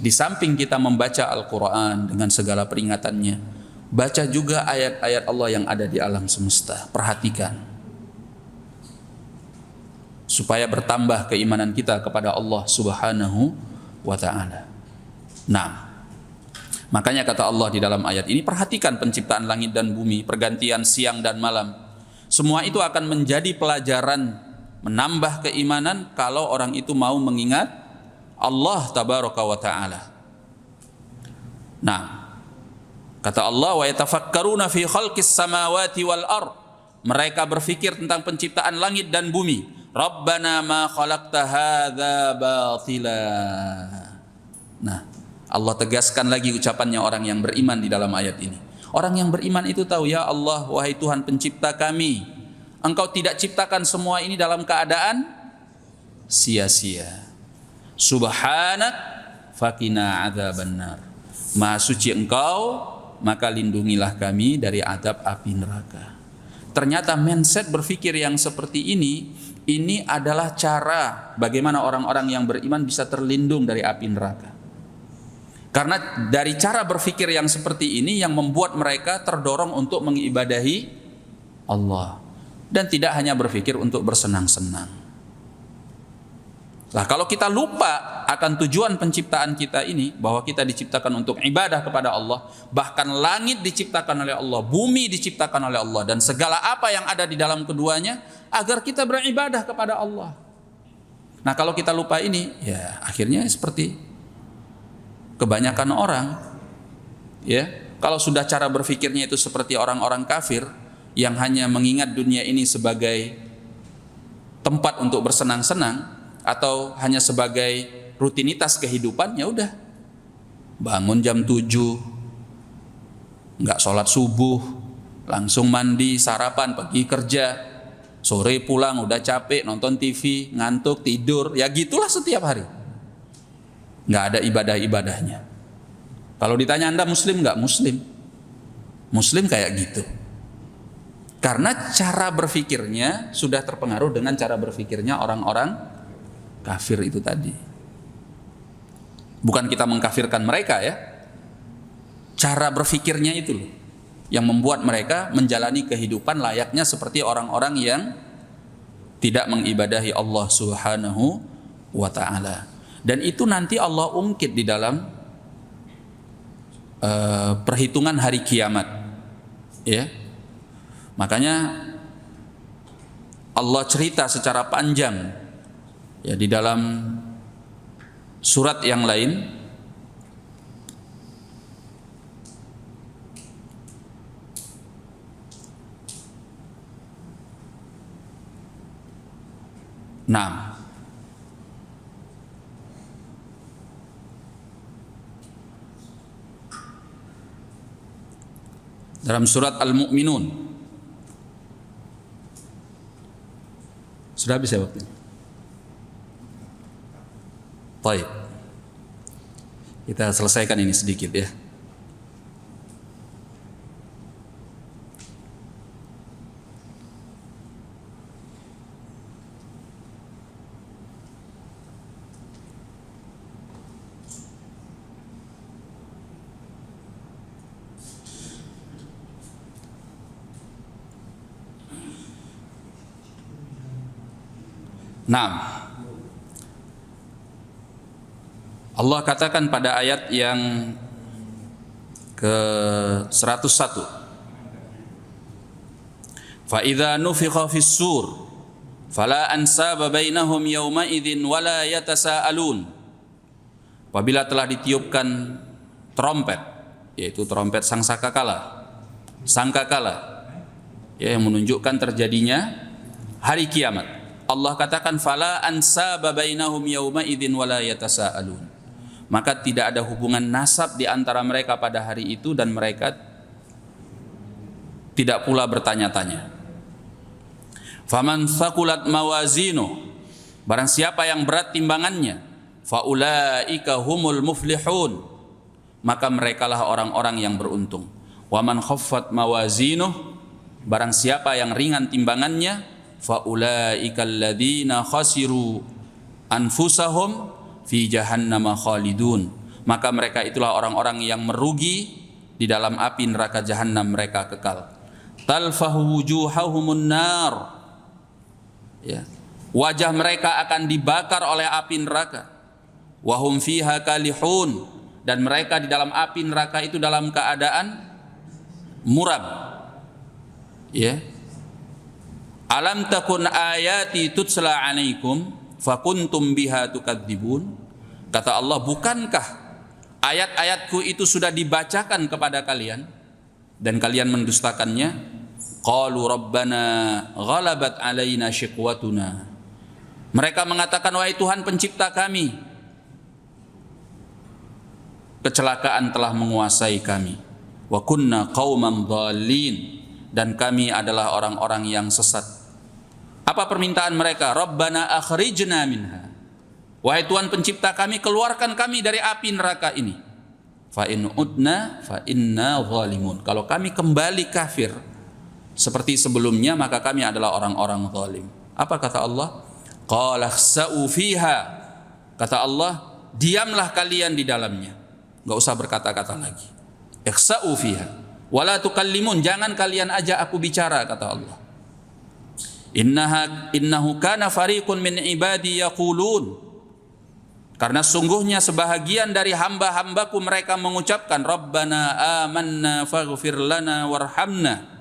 Di samping kita membaca Al-Quran dengan segala peringatannya, baca juga ayat-ayat Allah yang ada di alam semesta. Perhatikan, supaya bertambah keimanan kita kepada Allah Subhanahu wa ta'ala. Nah, makanya kata Allah di dalam ayat ini, perhatikan penciptaan langit dan bumi, pergantian siang dan malam. Semua itu akan menjadi pelajaran, menambah keimanan kalau orang itu mau mengingat Allah tabaraka wa ta'ala. Nah, kata Allah, wa yatafakkaruna fi khalqis samawati wal ard. Mereka berfikir tentang penciptaan langit dan bumi. Rabbana ma khalaqta hadza batila. Nah, Allah tegaskan lagi ucapannya orang yang beriman di dalam ayat ini. Orang yang beriman itu tahu, ya Allah, wahai Tuhan pencipta kami, Engkau tidak ciptakan semua ini dalam keadaan sia-sia. Subhanak fakina adzabannar. Maha suci Engkau, maka lindungilah kami dari adab api neraka. Ternyata mindset berpikir yang seperti ini adalah cara bagaimana orang-orang yang beriman bisa terlindung dari api neraka. Karena dari cara berpikir yang seperti ini yang membuat mereka terdorong untuk mengibadahi Allah, dan tidak hanya berpikir untuk bersenang-senang. Nah, kalau kita lupa akan tujuan penciptaan kita ini, bahwa kita diciptakan untuk ibadah kepada Allah, bahkan langit diciptakan oleh Allah, bumi diciptakan oleh Allah, dan segala apa yang ada di dalam keduanya agar kita beribadah kepada Allah. Nah, kalau kita lupa ini, ya akhirnya seperti kebanyakan orang, ya, kalau sudah cara berpikirnya itu seperti orang-orang kafir yang hanya mengingat dunia ini sebagai tempat untuk bersenang-senang atau hanya sebagai rutinitas kehidupan, ya udah, bangun jam 7, nggak sholat subuh, langsung mandi, sarapan, pergi kerja, sore pulang udah capek, nonton TV, ngantuk, tidur, ya gitulah setiap hari. Nggak ada ibadah-ibadahnya. Kalau ditanya Anda muslim nggak? Muslim. Muslim kayak gitu. Karena cara berpikirnya sudah terpengaruh dengan cara berpikirnya orang-orang kafir itu tadi. Bukan kita mengkafirkan mereka ya. Cara berpikirnya itu loh yang membuat mereka menjalani kehidupan layaknya seperti orang-orang yang tidak mengibadahi Allah Subhanahu wa ta'ala. Dan itu nanti Allah ungkit di dalam perhitungan hari kiamat, ya. Makanya Allah cerita secara panjang ya di dalam surat yang lain. Nah, dalam surat Al-Mu'minun. Sudah habis ya waktunya? Baik. Kita selesaikan ini sedikit ya. Nah, Allah katakan pada ayat yang ke 101, Fa idza nufikha fis sur fala ansaba bainahum yawma idzin wala yatasaalun. Apabila telah ditiupkan trompet, yaitu trompet sangkakala, ya, yang menunjukkan terjadinya hari kiamat. Allah katakan fala ansaba bainahum yawma idzin wala yatasaalun. Maka tidak ada hubungan nasab di antara mereka pada hari itu dan mereka tidak pula bertanya-tanya. Faman thaqulat mawazinu, barang siapa yang berat timbangannya, faulaika humul muflihun, maka merekalah orang-orang yang beruntung. Waman khaffat mawazinu, barang siapa yang ringan timbangannya, faulaika alladzina khasiru anfusahum fi jahannama khalidun, maka mereka itulah orang-orang yang merugi di dalam api neraka jahanam mereka kekal. Talfahu wujuhahumun nar, ya, wajah mereka akan dibakar oleh api neraka. Wahum fiha kalihun, dan mereka di dalam api neraka itu dalam keadaan muram. Ya. Alam takun ayati tutsla alaikum fakuntum biha tukadzibun. Kata Allah, bukankah ayat-ayatku itu sudah dibacakan kepada kalian dan kalian mendustakannya? Qalu rabbana ghalabat alaina syiqwatuna. Mereka mengatakan, wahai Tuhan pencipta kami, kecelakaan telah menguasai kami. Wa kunna qauman dhalin, dan kami adalah orang-orang yang sesat. Apa permintaan mereka? Rabbana akhrijna minha. Wahai Tuhan pencipta kami, keluarkan kami dari api neraka ini. Fa in udna fa inna zalimun. Kalau kami kembali kafir seperti sebelumnya, maka kami adalah orang-orang zalim. Apa kata Allah? Qala khsa'u fiha. Kata Allah, diamlah kalian di dalamnya, enggak usah berkata-kata lagi. Ikhsa'u fiha wala tukallimun, jangan kalian ajak aku bicara, kata Allah. Innahu kana fariqun min ibadi yaqulun, karena sungguhnya sebahagian dari hamba-hambaku mereka mengucapkan, Rabbana amanna faghfir lana warhamna.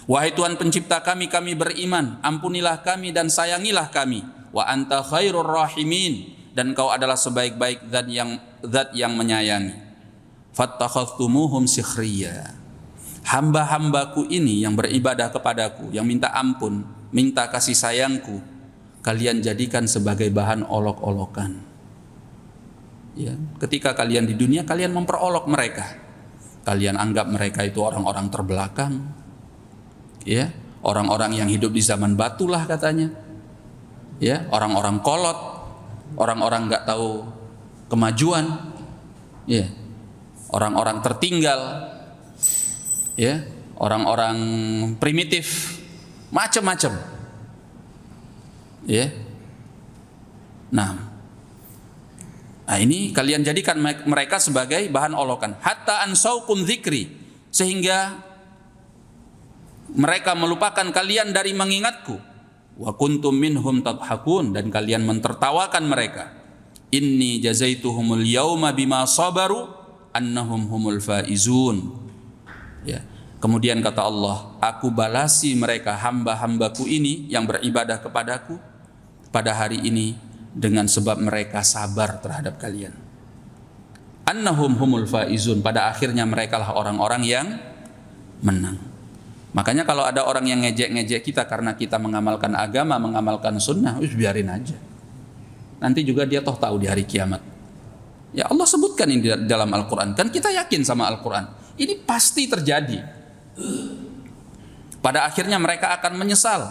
Wahai Tuhan pencipta kami, kami beriman, ampunilah kami dan sayangilah kami. Wa anta khairur rahimin, dan kau adalah sebaik-baik zat yang menyayangi. Fattakhadhtumuhum sikhriya. Hamba-hambaku ini yang beribadah kepadaku, yang minta ampun, minta kasih sayangku, kalian jadikan sebagai bahan olok-olokan. Ya, ketika kalian di dunia, kalian memperolok mereka. Kalian anggap mereka itu orang-orang terbelakang, ya, orang-orang yang hidup di zaman batu lah katanya, ya, orang-orang kolot, orang-orang nggak tahu kemajuan, ya, orang-orang tertinggal, ya, orang-orang primitif, macam-macam, ya. Nah, ini kalian jadikan mereka sebagai bahan olokan. Hatta ansaukum dzikri, sehingga mereka melupakan kalian dari mengingatku. Wa kuntum minhum tadhakun, dan kalian mentertawakan mereka. Inni jazaituhumul yauma bima sabaru annahum humul faizun. Ya. Kemudian kata Allah, aku balasi mereka hamba-hambaku ini yang beribadah kepadaku pada hari ini dengan sebab mereka sabar terhadap kalian. Annahum humul faizun, pada akhirnya mereka lah orang-orang yang menang. Makanya kalau ada orang yang ngejek-ngejek kita karena kita mengamalkan agama, mengamalkan sunnah, biarin aja. Nanti juga dia toh tahu di hari kiamat. Ya Allah sebutkan ini di dalam Al-Quran. Kan kita yakin sama Al-Quran. Ini pasti terjadi. Pada akhirnya mereka akan menyesal.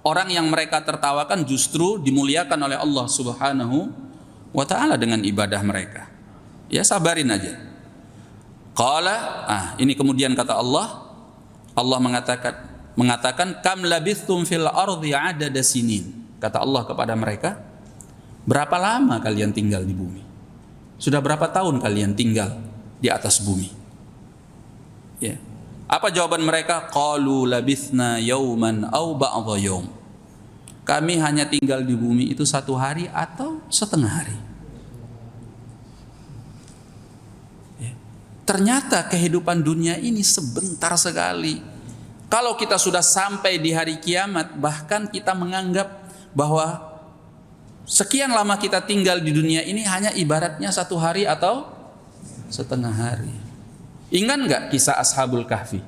Orang yang mereka tertawakan justru dimuliakan oleh Allah Subhanahu wa ta'ala dengan ibadah mereka. Ya sabarin aja. Qala, ini kemudian kata Allah mengatakan kam labithtum fil ardi adada sinin. Kata Allah kepada mereka, berapa lama kalian tinggal di bumi? Sudah berapa tahun kalian tinggal di atas bumi? Ya. Apa jawaban mereka? Qalu labithna yauman aw ba'dha yaum. Kami hanya tinggal di bumi itu 1 hari atau setengah hari. Ya. Ternyata kehidupan dunia ini sebentar sekali. Kalau kita sudah sampai di hari kiamat, bahkan kita menganggap bahwa sekian lama kita tinggal di dunia ini hanya ibaratnya 1 hari atau setengah hari. Ingat nggak kisah Ashabul Kahfi?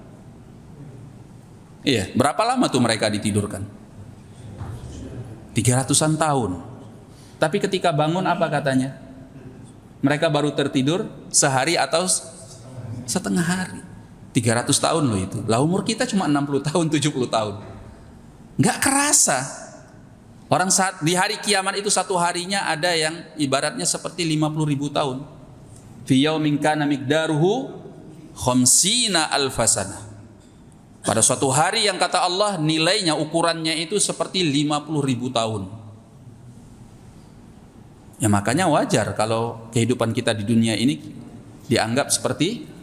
Iya, berapa lama tuh mereka ditidurkan? 300-an tahun. Tapi ketika bangun apa katanya? Mereka baru tertidur sehari atau setengah hari. 300 tahun loh itu. Lah umur kita cuma 60 tahun, 70 tahun. Nggak kerasa. Orang saat di hari kiamat itu 1 harinya ada yang ibaratnya seperti 50.000 tahun. Fi yaumin kana miqdaruhu khamsina alfasana. Pada suatu hari yang kata Allah nilainya, ukurannya itu seperti 50.000 tahun. Ya makanya wajar kalau kehidupan kita di dunia ini dianggap seperti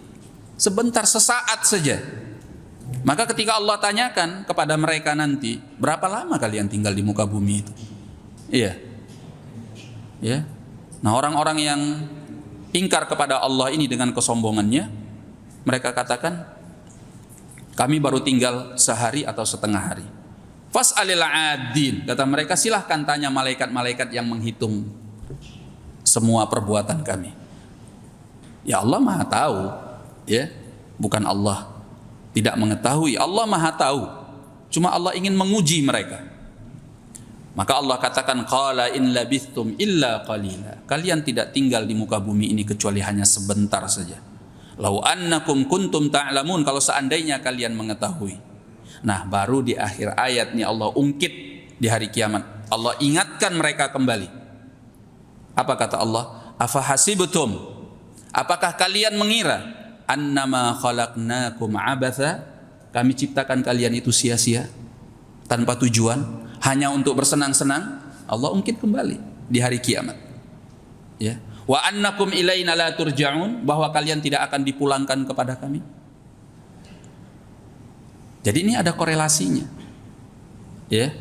sebentar, sesaat saja. Maka ketika Allah tanyakan kepada mereka nanti, berapa lama kalian tinggal di muka bumi itu? Iya. Ya. Nah, orang-orang yang ingkar kepada Allah ini dengan kesombongannya, mereka katakan, kami baru tinggal sehari atau setengah hari. Fas'alil 'adin, kata mereka, silahkan tanya malaikat-malaikat yang menghitung semua perbuatan kami. Ya Allah Maha tahu. Ya, bukan Allah tidak mengetahui, Allah Maha tahu. Cuma Allah ingin menguji mereka. Maka Allah katakan, qala in labithtum illa qalila. Kalian tidak tinggal di muka bumi ini kecuali hanya sebentar saja. Lau annakum kuntum ta'lamun, kalau seandainya kalian mengetahui. Nah, baru di akhir ayat nih Allah ungkit di hari kiamat. Allah ingatkan mereka kembali. Apa kata Allah? Afa hasibtum, apakah kalian mengira annama khalaqnakum abatha, kami ciptakan kalian itu sia-sia tanpa tujuan, hanya untuk bersenang-senang? Allah ungkit kembali di hari kiamat. Ya, wa annakum ilaina la turja'un, bahwa kalian tidak akan dipulangkan kepada kami. Jadi ini ada korelasinya. Ya.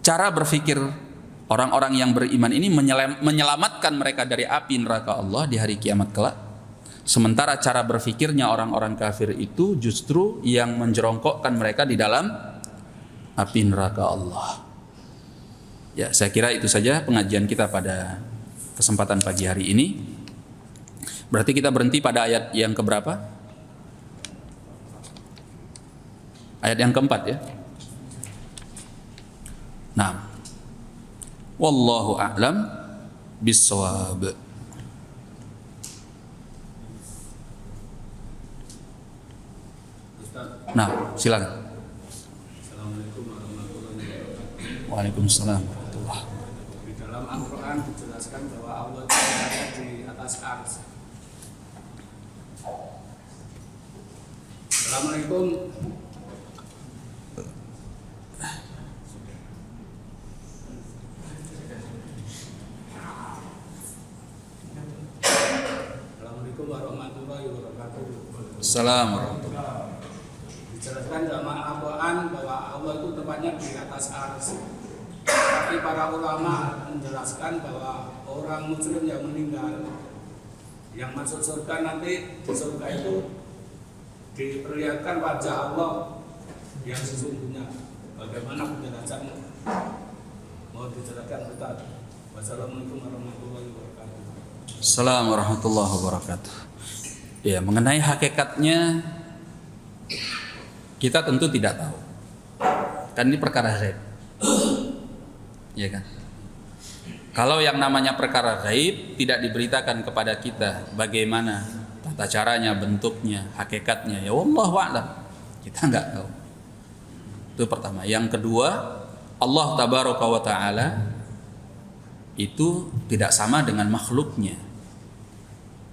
Cara berpikir orang-orang yang beriman ini menyelamatkan mereka dari api neraka Allah di hari kiamat kelak. Sementara cara berpikirnya orang-orang kafir itu justru yang menjerongkokkan mereka di dalam api neraka Allah. Ya, saya kira itu saja pengajian kita pada kesempatan pagi hari ini. Berarti kita berhenti pada ayat yang keberapa? Ayat yang keempat ya. Nah, wallahu a'lam bissawab. Nah, silakan. Assalamualaikum warahmatullahi wabarakatuh. Waalaikumsalam warahmatullahi. Di dalam Al-Quran dijelaskan bahwa Allah berada di atas ars. Assalamualaikum. Assalamualaikum warahmatullahi wabarakatuh. Assalamualaikum. Dijelaskan dalam Al-Quran bahwa Allah itu tempatnya di atas ars. Tapi para ulama menjelaskan bahwa orang muslim yang meninggal, yang masuk surga nanti, di surga itu diperlihatkan wajah Allah yang sesungguhnya. Bagaimana penjelasannya? Mau dijelaskan Ustaz. Wassalamualaikum warahmatullahi wabarakatuh. Assalamualaikum warahmatullahi wabarakatuh. Ya, mengenai hakikatnya kita tentu tidak tahu. Kan ini perkara gaib. Ya kan? Kalau yang namanya perkara gaib tidak diberitakan kepada kita bagaimana tata caranya, bentuknya, hakikatnya, ya wallahu a'lam. Kita enggak tahu. Itu pertama. Yang kedua, Allah tabaraka wa taala itu tidak sama dengan makhluknya.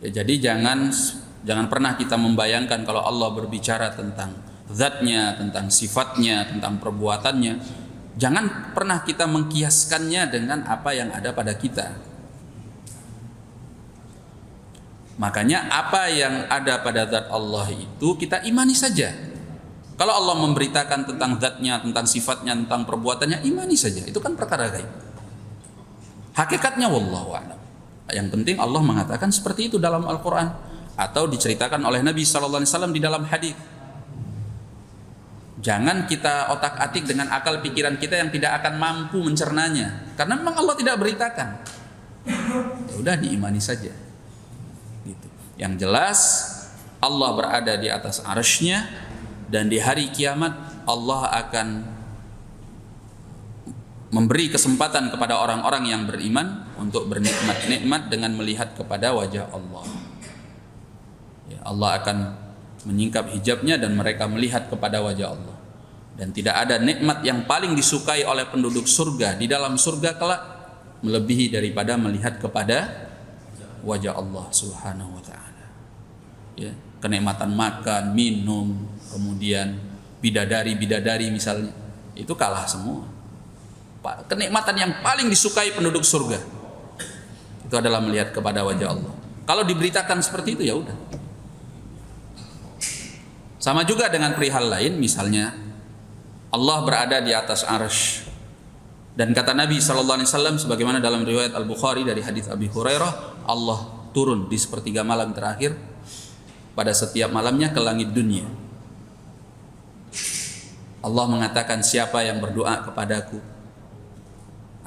Ya, jadi jangan pernah kita membayangkan kalau Allah berbicara tentang zatnya, tentang sifatnya, tentang perbuatannya, jangan pernah kita mengkiaskannya dengan apa yang ada pada kita. Makanya apa yang ada pada zat Allah itu kita imani saja. Kalau Allah memberitakan tentang zatnya, tentang sifatnya, tentang perbuatannya, imani saja. Itu kan perkara gaib. Hakikatnya wallahu a'lam. Yang penting Allah mengatakan seperti itu dalam Al-Quran atau diceritakan oleh Nabi SAW di dalam hadis. Jangan kita otak-atik dengan akal pikiran kita yang tidak akan mampu mencernanya, karena memang Allah tidak beritakan. Ya udah, diimani saja. Gitu. Yang jelas Allah berada di atas arsy-Nya, dan di hari kiamat Allah akan memberi kesempatan kepada orang-orang yang beriman untuk bernikmat-nikmat dengan melihat kepada wajah Allah. Ya, Allah akan menyingkap hijabnya dan mereka melihat kepada wajah Allah. Dan tidak ada nikmat yang paling disukai oleh penduduk surga di dalam surga kelak melebihi daripada melihat kepada wajah Allah Subhanahu wa taala. Ya, kenikmatan makan, minum, kemudian bidadari-bidadari misalnya, itu kalah semua. Kenikmatan yang paling disukai penduduk surga itu adalah melihat kepada wajah Allah. Kalau diberitakan seperti itu, ya udah. Sama juga dengan perihal lain, misalnya Allah berada di atas arsy, dan kata Nabi SAW sebagaimana dalam riwayat Al-Bukhari dari hadis Abi Hurairah, Allah turun di sepertiga malam terakhir pada setiap malamnya ke langit dunia. Allah mengatakan, siapa yang berdoa kepadaku,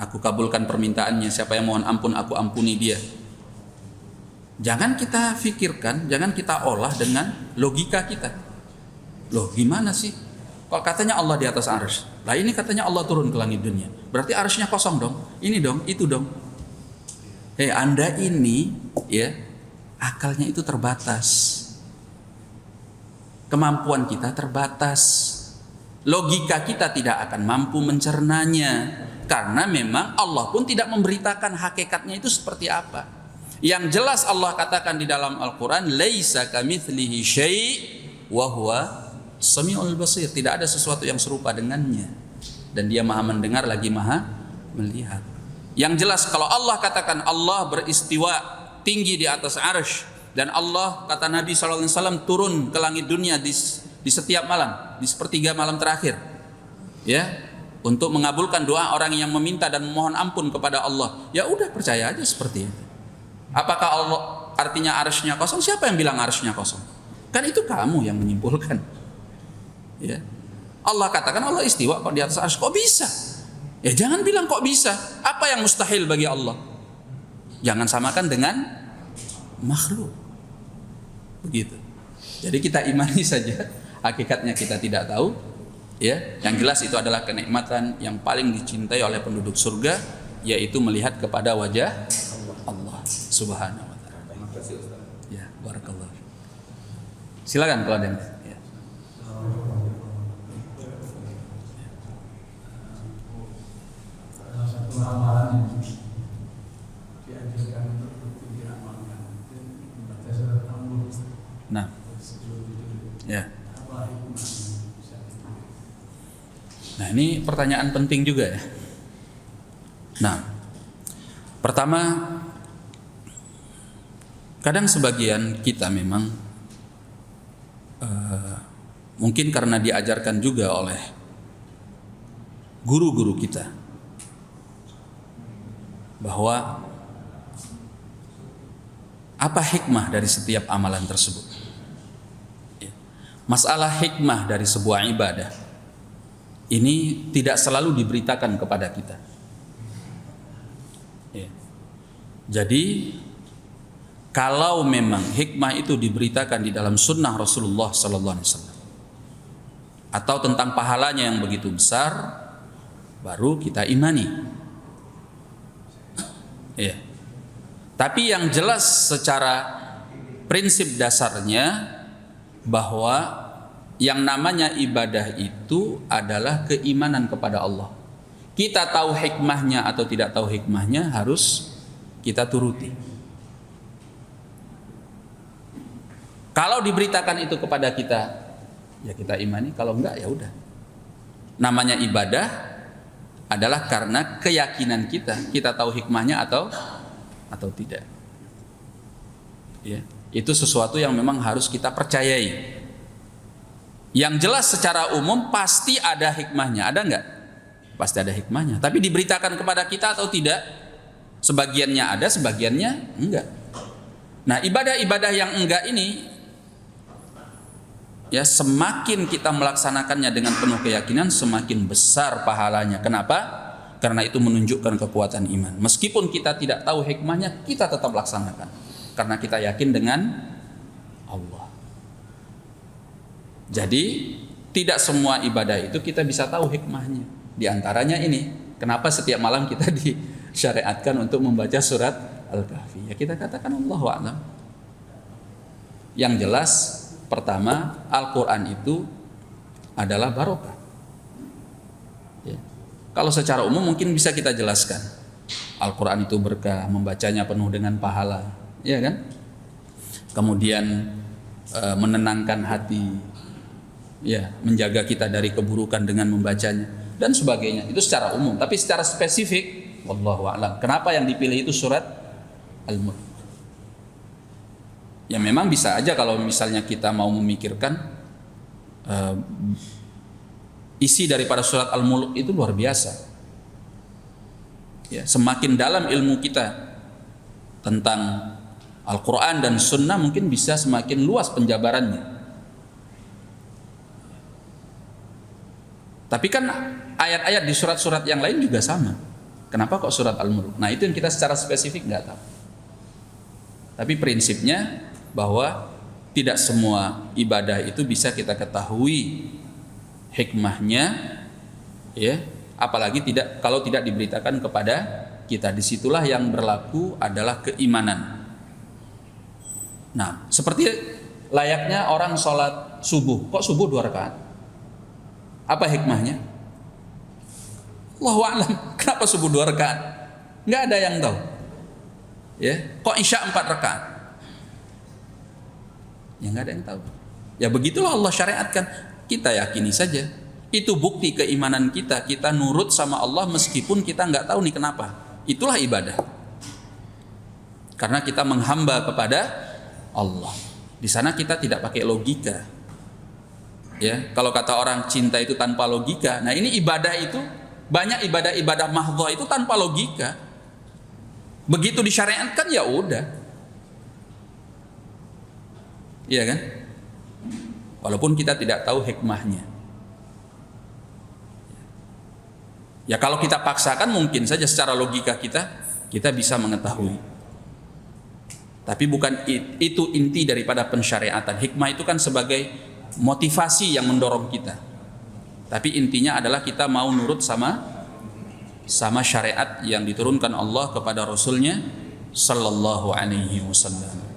aku kabulkan permintaannya. Siapa yang mohon ampun, aku ampuni dia. Jangan kita fikirkan, jangan kita olah dengan logika kita. Loh, gimana sih? Kalau katanya Allah di atas arsy, lah ini katanya Allah turun ke langit dunia, berarti arsy-nya kosong dong. Ini dong, itu dong. Anda ini, ya, akalnya itu terbatas. Kemampuan kita terbatas. Logika kita tidak akan mampu mencernanya, karena memang Allah pun tidak memberitakan hakikatnya itu seperti apa. Yang jelas Allah katakan di dalam Al-Quran, laisa kamitslihi syai' wa huwa Sami'ul Basir, tidak ada sesuatu yang serupa dengannya, dan dia maha mendengar lagi maha melihat. Yang jelas kalau Allah katakan Allah beristiwa tinggi di atas arsy, dan Allah, kata Nabi SAW, turun ke langit dunia di setiap malam, di sepertiga malam terakhir, ya, untuk mengabulkan doa orang yang meminta dan memohon ampun kepada Allah. Ya udah, percaya aja seperti itu. Apakah Allah artinya arsy-Nya kosong? Siapa yang bilang arsy-Nya kosong? Kan itu kamu yang menyimpulkan. Ya. Allah katakan Allah istiwa kok di atas arsy. Kok bisa? Ya jangan bilang kok bisa. Apa yang mustahil bagi Allah? Jangan samakan dengan makhluk. Begitu. Jadi kita imani saja, hakikatnya kita tidak tahu. Ya, yang jelas itu adalah kenikmatan yang paling dicintai oleh penduduk surga, yaitu melihat kepada wajah Allah Subhanahu wa taala. Terima kasih Ustaz. Ya, barakallah. Silakan kalau ada yang. Ya. Satu amalan yang dianjurkan untuk diamalkan itu membaca surat Al-Mulk. Nah, ya. Nah, ini pertanyaan penting juga ya. Nah, pertama, kadang sebagian kita memang mungkin karena diajarkan juga oleh guru-guru kita bahwa apa hikmah dari setiap amalan tersebut. Masalah hikmah dari sebuah ibadah ini tidak selalu diberitakan kepada kita. Jadi kalau memang hikmah itu diberitakan di dalam sunnah Rasulullah SAW atau tentang pahalanya yang begitu besar, baru kita imani. Ya. Tapi yang jelas secara prinsip dasarnya bahwa yang namanya ibadah itu adalah keimanan kepada Allah. Kita tahu hikmahnya atau tidak tahu hikmahnya, harus kita turuti. Kalau diberitakan itu kepada kita, ya kita imani. Kalau enggak, ya udah. Namanya ibadah adalah karena keyakinan kita tahu hikmahnya atau tidak. Ya, itu sesuatu yang memang harus kita percayai. Yang jelas secara umum pasti ada hikmahnya, ada enggak? Pasti ada hikmahnya. Tapi diberitakan kepada kita atau tidak? Sebagiannya ada, sebagiannya enggak. Nah, ibadah-ibadah yang enggak ini ya semakin kita melaksanakannya dengan penuh keyakinan, semakin besar pahalanya. Kenapa? Karena itu menunjukkan kekuatan iman. Meskipun kita tidak tahu hikmahnya, kita tetap laksanakan. Karena kita yakin dengan Allah. Jadi, tidak semua ibadah itu kita bisa tahu hikmahnya. Di antaranya ini, kenapa setiap malam kita disyariatkan untuk membaca surat Al-Kahfi? Ya kita katakan Allahu a'lam. Yang jelas, pertama, Al-Quran itu adalah barokah. Ya. Kalau secara umum mungkin bisa kita jelaskan. Al-Quran itu berkah, membacanya penuh dengan pahala, ya kan? Kemudian menenangkan hati, ya, menjaga kita dari keburukan dengan membacanya dan sebagainya. Itu secara umum, tapi secara spesifik, wallahu a'lam. Kenapa yang dipilih itu surat Al-Mulk? Ya memang bisa aja kalau misalnya kita mau memikirkan isi daripada surat Al-Mulk itu luar biasa. Ya, semakin dalam ilmu kita tentang Al-Quran dan Sunnah, mungkin bisa semakin luas penjabarannya. Tapi kan ayat-ayat di surat-surat yang lain juga sama. Kenapa kok surat Al-Mulk? Nah itu yang kita secara spesifik nggak tahu. Tapi prinsipnya bahwa tidak semua ibadah itu bisa kita ketahui hikmahnya, ya, apalagi kalau tidak diberitakan kepada kita. Disitulah yang berlaku adalah keimanan. Nah, seperti layaknya orang sholat subuh. Kok subuh 2 rakaat? Apa hikmahnya? Allahu a'lam. Kenapa subuh 2 rakaat? Nggak ada yang tahu. Ya, kok isya 4 rakaat? Ya nggak ada yang tahu. Ya begitulah Allah syariatkan. Kita yakini saja. Itu bukti keimanan kita. Kita nurut sama Allah meskipun kita nggak tahu nih kenapa. Itulah ibadah. Karena kita menghamba kepada Allah. Di sana kita tidak pakai logika. Ya, kalau kata orang cinta itu tanpa logika. Nah, ini ibadah itu banyak ibadah-ibadah mahdhah itu tanpa logika. Begitu disyariatkan ya udah. Iya kan? Walaupun kita tidak tahu hikmahnya. Ya kalau kita paksakan mungkin saja secara logika kita bisa mengetahui. Tapi bukan itu inti daripada pensyariatan. Hikmah itu kan sebagai motivasi yang mendorong kita. Tapi intinya adalah kita mau nurut sama syariat yang diturunkan Allah kepada Rasulnya Sallallahu Alaihi Wasallam.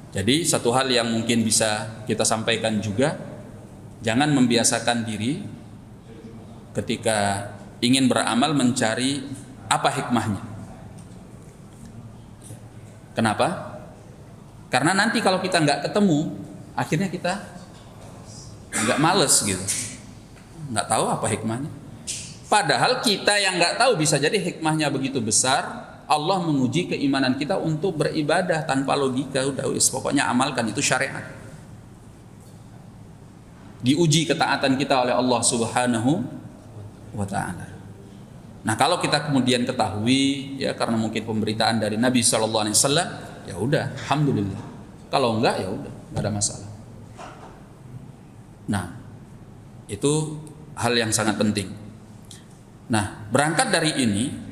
Jadi satu hal yang mungkin bisa kita sampaikan juga, jangan membiasakan diri ketika ingin beramal mencari apa hikmahnya. Kenapa? Karena nanti kalau kita nggak ketemu, akhirnya kita nggak males gitu, nggak tahu apa hikmahnya. Padahal kita yang nggak tahu bisa jadi hikmahnya begitu besar. Allah menguji keimanan kita untuk beribadah tanpa logika. Udah wis, pokoknya amalkan, itu syariat. Diuji ketaatan kita oleh Allah Subhanahu wa ta'ala. Nah, kalau kita kemudian ketahui, ya karena mungkin pemberitaan dari Nabi Sallallahu Alaihi Wasallam, ya udah, alhamdulillah. Kalau enggak, ya udah, nggak ada masalah. Nah, itu hal yang sangat penting. Nah, berangkat dari ini,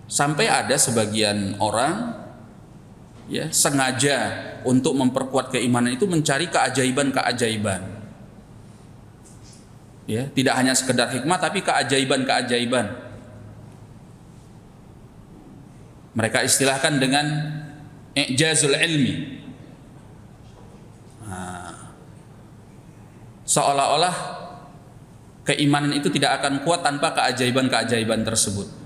sampai ada sebagian orang ya sengaja untuk memperkuat keimanan itu mencari keajaiban-keajaiban. Ya, tidak hanya sekedar hikmah tapi keajaiban-keajaiban. Mereka istilahkan dengan i'jazul ilmi. Seolah-olah keimanan itu tidak akan kuat tanpa keajaiban-keajaiban tersebut.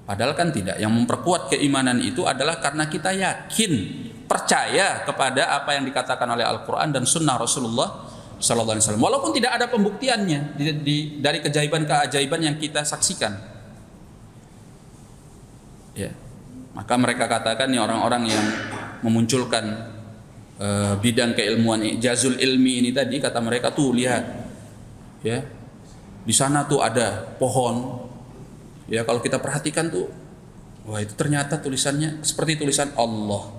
Padahal kan tidak. Yang memperkuat keimanan itu adalah karena kita yakin, percaya kepada apa yang dikatakan oleh Al-Quran dan Sunnah Rasulullah Sallallahu Alaihi Wasallam. Walaupun tidak ada pembuktiannya dari keajaiban-keajaiban yang kita saksikan. Ya, maka mereka katakan nih orang-orang yang memunculkan bidang keilmuan i'jazul ilmi ini tadi, kata mereka tuh lihat, ya di sana tuh ada pohon. Ya kalau kita perhatikan tuh, wah itu ternyata tulisannya seperti tulisan Allah.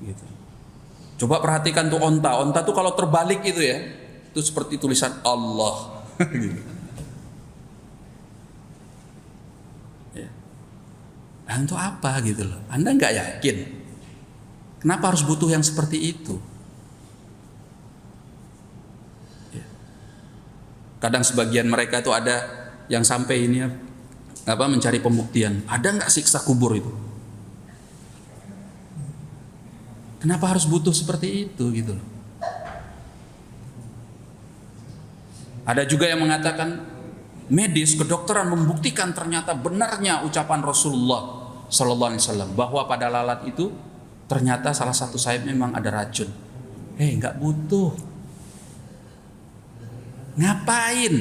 Gitu. Coba perhatikan tuh onta. Onta tuh kalau terbalik itu ya, itu seperti tulisan Allah. Gitu. Ya. Nah, untuk apa gitu loh? Anda nggak yakin? Kenapa harus butuh yang seperti itu? Ya. Kadang sebagian mereka itu ada yang sampai ini mencari pembuktian. Ada nggak siksa kubur itu? Kenapa harus butuh seperti itu gitu loh? Ada juga yang mengatakan medis, kedokteran membuktikan ternyata benarnya ucapan Rasulullah Sallallahu Alaihi Wasallam bahwa pada lalat itu ternyata salah satu sayap memang ada racun. Nggak butuh. Ngapain?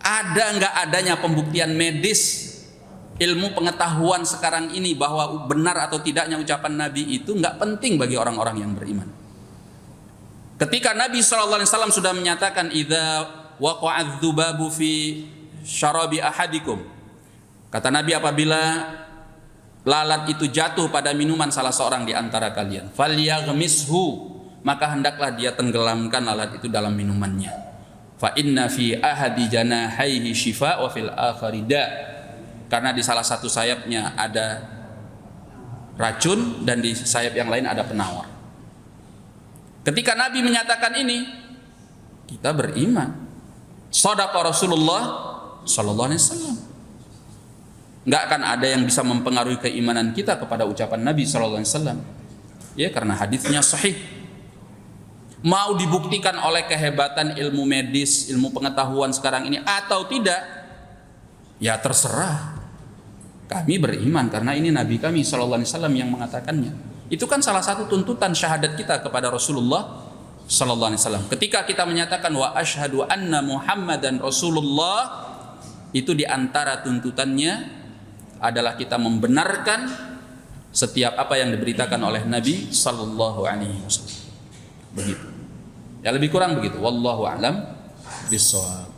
Ada nggak adanya pembuktian medis, ilmu pengetahuan sekarang ini bahwa benar atau tidaknya ucapan Nabi itu nggak penting bagi orang-orang yang beriman. Ketika Nabi SAW sudah menyatakan idza waqa'adz dzubabu fi syarabi ahadikum, kata Nabi, apabila lalat itu jatuh pada minuman salah seorang di antara kalian, falyaghmishu, maka hendaklah dia tenggelamkan lalat itu dalam minumannya. Fa inna fi ahadi janahaihi syifa wa fil akhari da, karena di salah satu sayapnya ada racun dan di sayap yang lain ada penawar. Ketika Nabi menyatakan ini, kita beriman. Shadaqa Rasulullah Sallallahu Alaihi Wasallam. Nggak akan ada yang bisa mempengaruhi keimanan kita kepada ucapan Nabi Sallallahu Alaihi Wasallam. Ya, karena hadisnya sahih. Mau dibuktikan oleh kehebatan ilmu medis, ilmu pengetahuan sekarang ini atau tidak, ya terserah. Kami beriman karena ini Nabi kami Sallallahu Alaihi Wasallam yang mengatakannya. Itu kan salah satu tuntutan syahadat kita kepada Rasulullah Sallallahu Alaihi Wasallam. Ketika kita menyatakan wa asyhadu anna Muhammadan Rasulullah, itu diantara tuntutannya adalah kita membenarkan setiap apa yang diberitakan oleh Nabi Sallallahu Alaihi Wasallam. Begitu. Ya, lebih kurang begitu. Wallahu a'lam bishawab.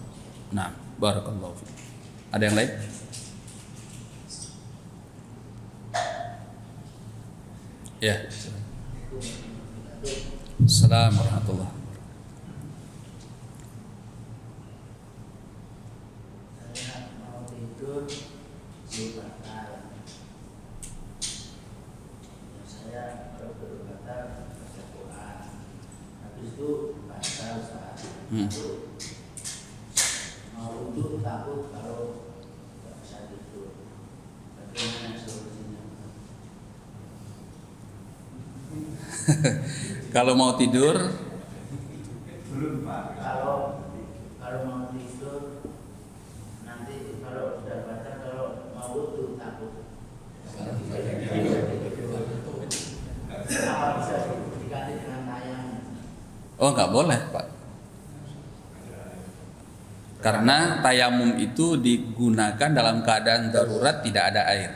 Nah, barakallahu fiik. Ada yang lain? Ya. Assalamualaikum warahmatullahi wabarakatuh. Saya mau tidur di batal. Saya kalau berbatal baca Quran. Habis itu batal saat itu mau untuk takut kalau tidak bisa tidur. Bagaimana solusinya? Kalau mau tidur, kalau mau tidur nanti kalau sudah baca, kalau mau wudu takut. Apa bisa diganti dengan tayang? oh nggak boleh Pak. Karena tayamum itu digunakan dalam keadaan darurat tidak ada air.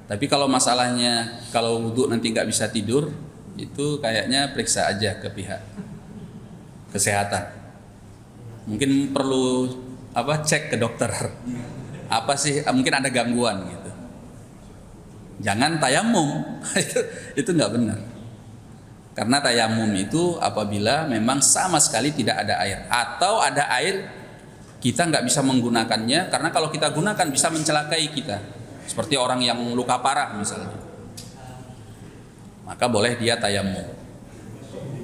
Tapi kalau masalahnya kalau wudhu nanti nggak bisa tidur, itu kayaknya periksa aja ke pihak kesehatan. Mungkin perlu cek ke dokter. Apa sih? Mungkin ada gangguan gitu. Jangan tayamum. itu nggak benar. Karena tayamum itu apabila memang sama sekali tidak ada air atau ada air kita nggak bisa menggunakannya, karena kalau kita gunakan bisa mencelakai kita. Seperti orang yang luka parah misalnya, maka boleh dia tayamum.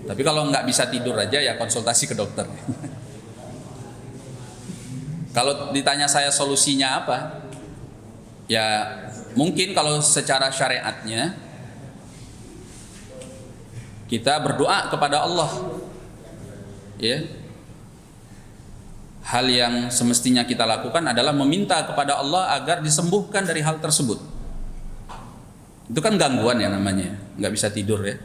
Tapi kalau nggak bisa tidur aja ya konsultasi ke dokter. Kalau ditanya saya solusinya apa, ya mungkin kalau secara syariatnya kita berdoa kepada Allah, ya. Hal yang semestinya kita lakukan adalah meminta kepada Allah agar disembuhkan dari hal tersebut. Itu kan gangguan ya namanya, nggak bisa tidur ya.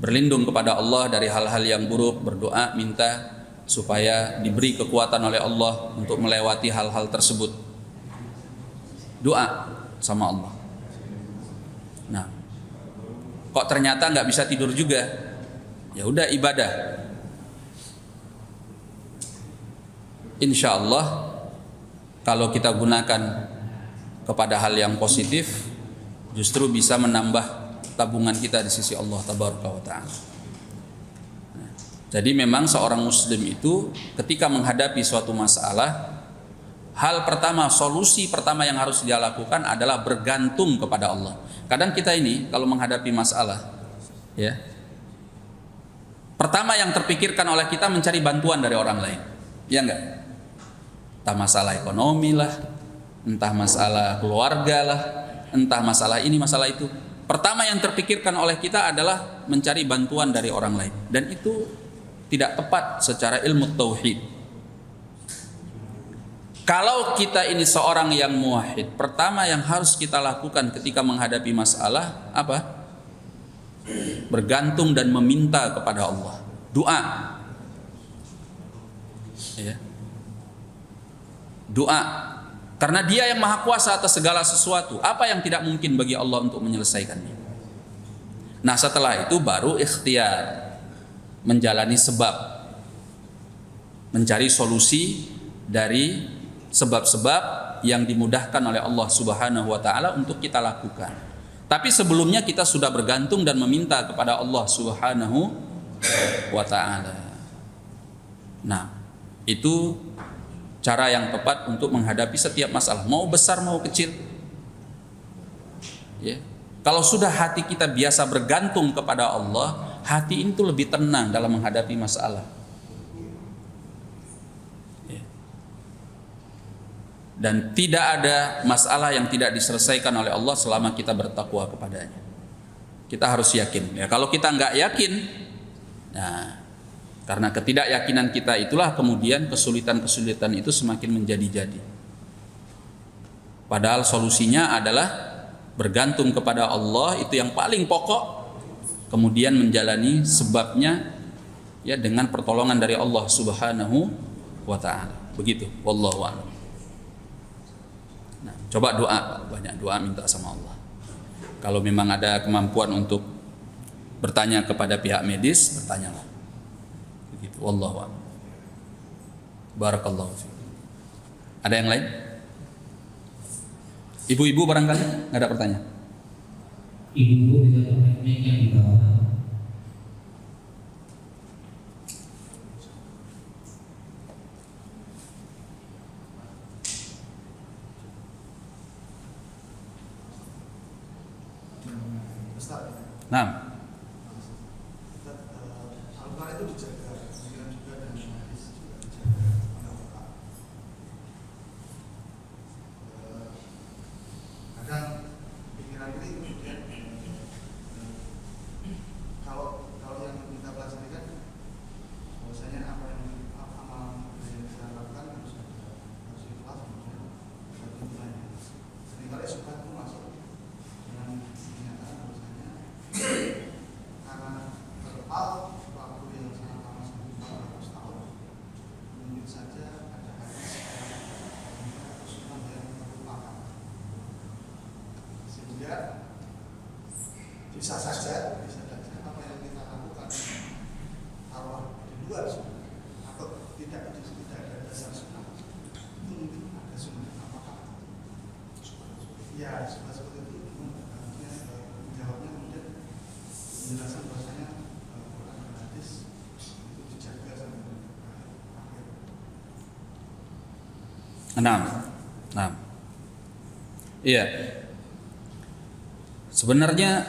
Berlindung kepada Allah dari hal-hal yang buruk, berdoa minta supaya diberi kekuatan oleh Allah untuk melewati hal-hal tersebut. Doa sama Allah. Nah, kok ternyata nggak bisa tidur juga? Ya udah ibadah. Insya Allah kalau kita gunakan kepada hal yang positif, justru bisa menambah tabungan kita di sisi Allah Tabaraka wa Ta'ala. Jadi memang seorang muslim itu ketika menghadapi suatu masalah, hal pertama, solusi pertama yang harus dia lakukan adalah bergantung kepada Allah. Kadang kita ini kalau menghadapi masalah, ya, pertama yang terpikirkan oleh kita mencari bantuan dari orang lain, ya enggak? Entah masalah ekonomi lah, entah masalah keluarga lah, entah masalah ini, masalah itu. Pertama yang terpikirkan oleh kita adalah mencari bantuan dari orang lain. Dan itu tidak tepat secara ilmu tauhid. Kalau kita ini seorang yang muwahhid, pertama yang harus kita lakukan ketika menghadapi masalah apa? Bergantung dan meminta kepada Allah. Doa. Ya. Doa. Karena Dia yang maha kuasa atas segala sesuatu. Apa yang tidak mungkin bagi Allah untuk menyelesaikannya? Nah, setelah itu baru ikhtiar, menjalani sebab, mencari solusi dari sebab-sebab yang dimudahkan oleh Allah Subhanahu wa Ta'ala untuk kita lakukan. Tapi sebelumnya kita sudah bergantung dan meminta kepada Allah Subhanahu wa Ta'ala. Nah, itu cara yang tepat untuk menghadapi setiap masalah, mau besar mau kecil. Ya. Kalau sudah hati kita biasa bergantung kepada Allah, hati itu lebih tenang dalam menghadapi masalah. Ya. Dan tidak ada masalah yang tidak diselesaikan oleh Allah selama kita bertakwa kepadanya. Kita harus yakin. Ya, kalau kita nggak yakin, nah, karena ketidakyakinan kita itulah kemudian kesulitan-kesulitan itu semakin menjadi-jadi. Padahal solusinya adalah bergantung kepada Allah, itu yang paling pokok. Kemudian menjalani sebabnya ya dengan pertolongan dari Allah Subhanahu wa Ta'ala. Begitu, wallahu a'lam. Nah, coba doa, banyak doa minta sama Allah. Kalau memang ada kemampuan untuk bertanya kepada pihak medis, bertanyalah. Begitu, wallahu a'lam. Barakallahu fiik. Ada yang lain? Ibu-ibu barangkali nggak ada pertanyaan? Ibu-ibu bisa pakai mic yang di bawah. Nah, Al-Quran itu dijaga, pikiran juga dan hadis juga dijaga oleh Allah. Kadang pikiran ini kemudian kalau yang kita pelajari kan bahwasanya apa yang kita lakukan harus ikhlas, kemudian ada tuntutannya. Seringkali suka itu masuk dengan kenyataan bahwasanya karena beral waktu yang sangat lama sekitar 400 tahun mungkin saja ada hadis yang sunnah yang terlupakan, sehingga bisa saja apa yang kita lakukan arwah di luar sunnah atau tidak ada dasar sunnah itu mungkin ada sunnah. Apakah ya sunnah seperti itu? Artinya menjawabnya kemudian penjelasan bahasanya Quran dan hadis itu dijaga sampai akhir. Nah, iya. Sebenarnya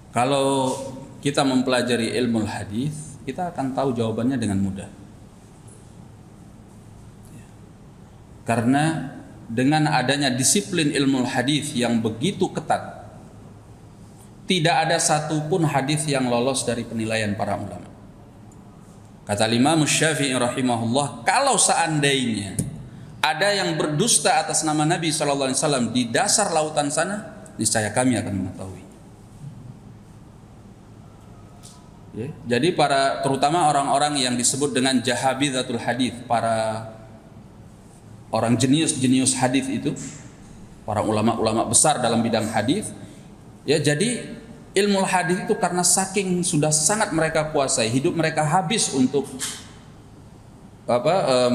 kalau kita mempelajari ilmu hadis, kita akan tahu jawabannya dengan mudah. Karena dengan adanya disiplin ilmu hadis yang begitu ketat, tidak ada satupun hadis yang lolos dari penilaian para ulama. Kata Imam Syafi'i rahimahullah, kalau seandainya ada yang berdusta atas nama Nabi SAW di dasar lautan sana, niscaya kami akan mengetahui. Ya, jadi terutama orang-orang yang disebut dengan jahabidzatul hadis, para orang jenius hadis itu, para ulama-ulama besar dalam bidang hadis. Ya, jadi ilmu hadis itu karena saking sudah sangat mereka kuasai, hidup mereka habis untuk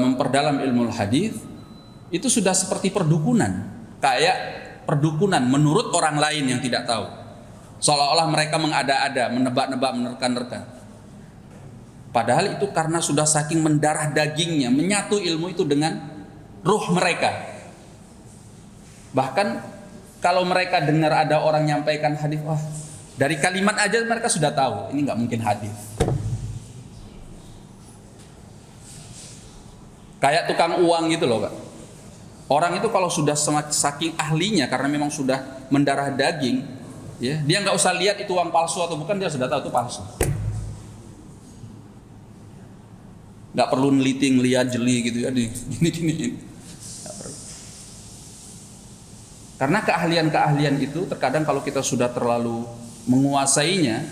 memperdalam ilmu hadis, itu sudah seperti perdukunan, kayak perdukunan menurut orang lain yang tidak tahu. Seolah-olah mereka mengada-ada, menebak-nebak, menerka-nerka. Padahal itu karena sudah saking mendarah dagingnya, menyatu ilmu itu dengan ruh mereka. Bahkan kalau mereka dengar ada orang nyampaikan hadis, wah, dari kalimat aja mereka sudah tahu ini nggak mungkin hadis. Kayak tukang uang gitu loh, Pak. Orang itu kalau sudah saking ahlinya karena memang sudah mendarah daging, ya, dia nggak usah lihat itu uang palsu atau bukan, dia sudah tahu itu palsu. Nggak perlu neliti, ngeliat jeli gitu ya, di gini. Karena keahlian-keahlian itu terkadang kalau kita sudah terlalu menguasainya,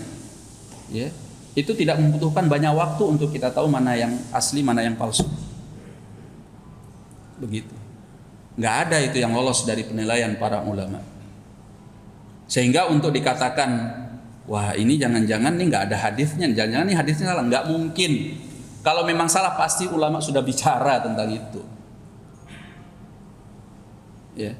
ya, itu tidak membutuhkan banyak waktu untuk kita tahu mana yang asli, mana yang palsu. Begitu. Nggak ada itu yang lolos dari penilaian para ulama. Sehingga untuk dikatakan, wah ini jangan-jangan nih nggak ada hadisnya, jangan-jangan nih hadisnya salah, nggak mungkin. Kalau memang salah pasti ulama sudah bicara tentang itu. Ya.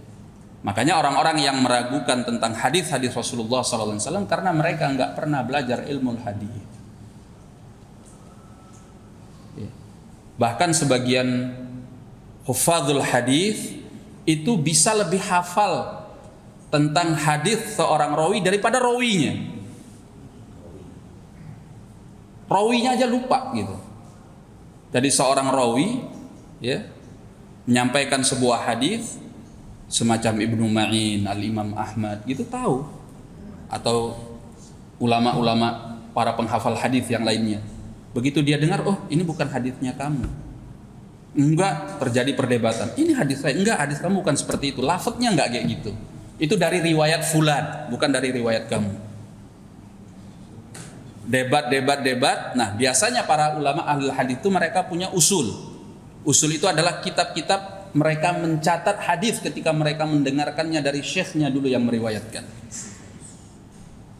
Makanya orang-orang yang meragukan tentang hadis-hadis Rasulullah SAW karena mereka nggak pernah belajar ilmu hadis. Ya. Bahkan sebagian hufadzul hadis itu bisa lebih hafal tentang hadis seorang rawi daripada rawinya. Rawinya aja lupa gitu. Jadi seorang rawi, ya, menyampaikan sebuah hadis semacam Ibnu Ma'in, Al-Imam Ahmad gitu tahu, atau ulama-ulama para penghafal hadis yang lainnya. Begitu dia dengar, oh ini bukan hadisnya kamu. Enggak, terjadi perdebatan. Ini hadis saya, enggak, hadis kamu bukan seperti itu. Lafadznya enggak kayak gitu. Itu dari riwayat fulan, bukan dari riwayat kamu. Debat. Nah, biasanya para ulama ahli hadis itu mereka punya usul. Usul itu adalah kitab-kitab mereka mencatat hadis ketika mereka mendengarkannya dari syekhnya dulu yang meriwayatkan.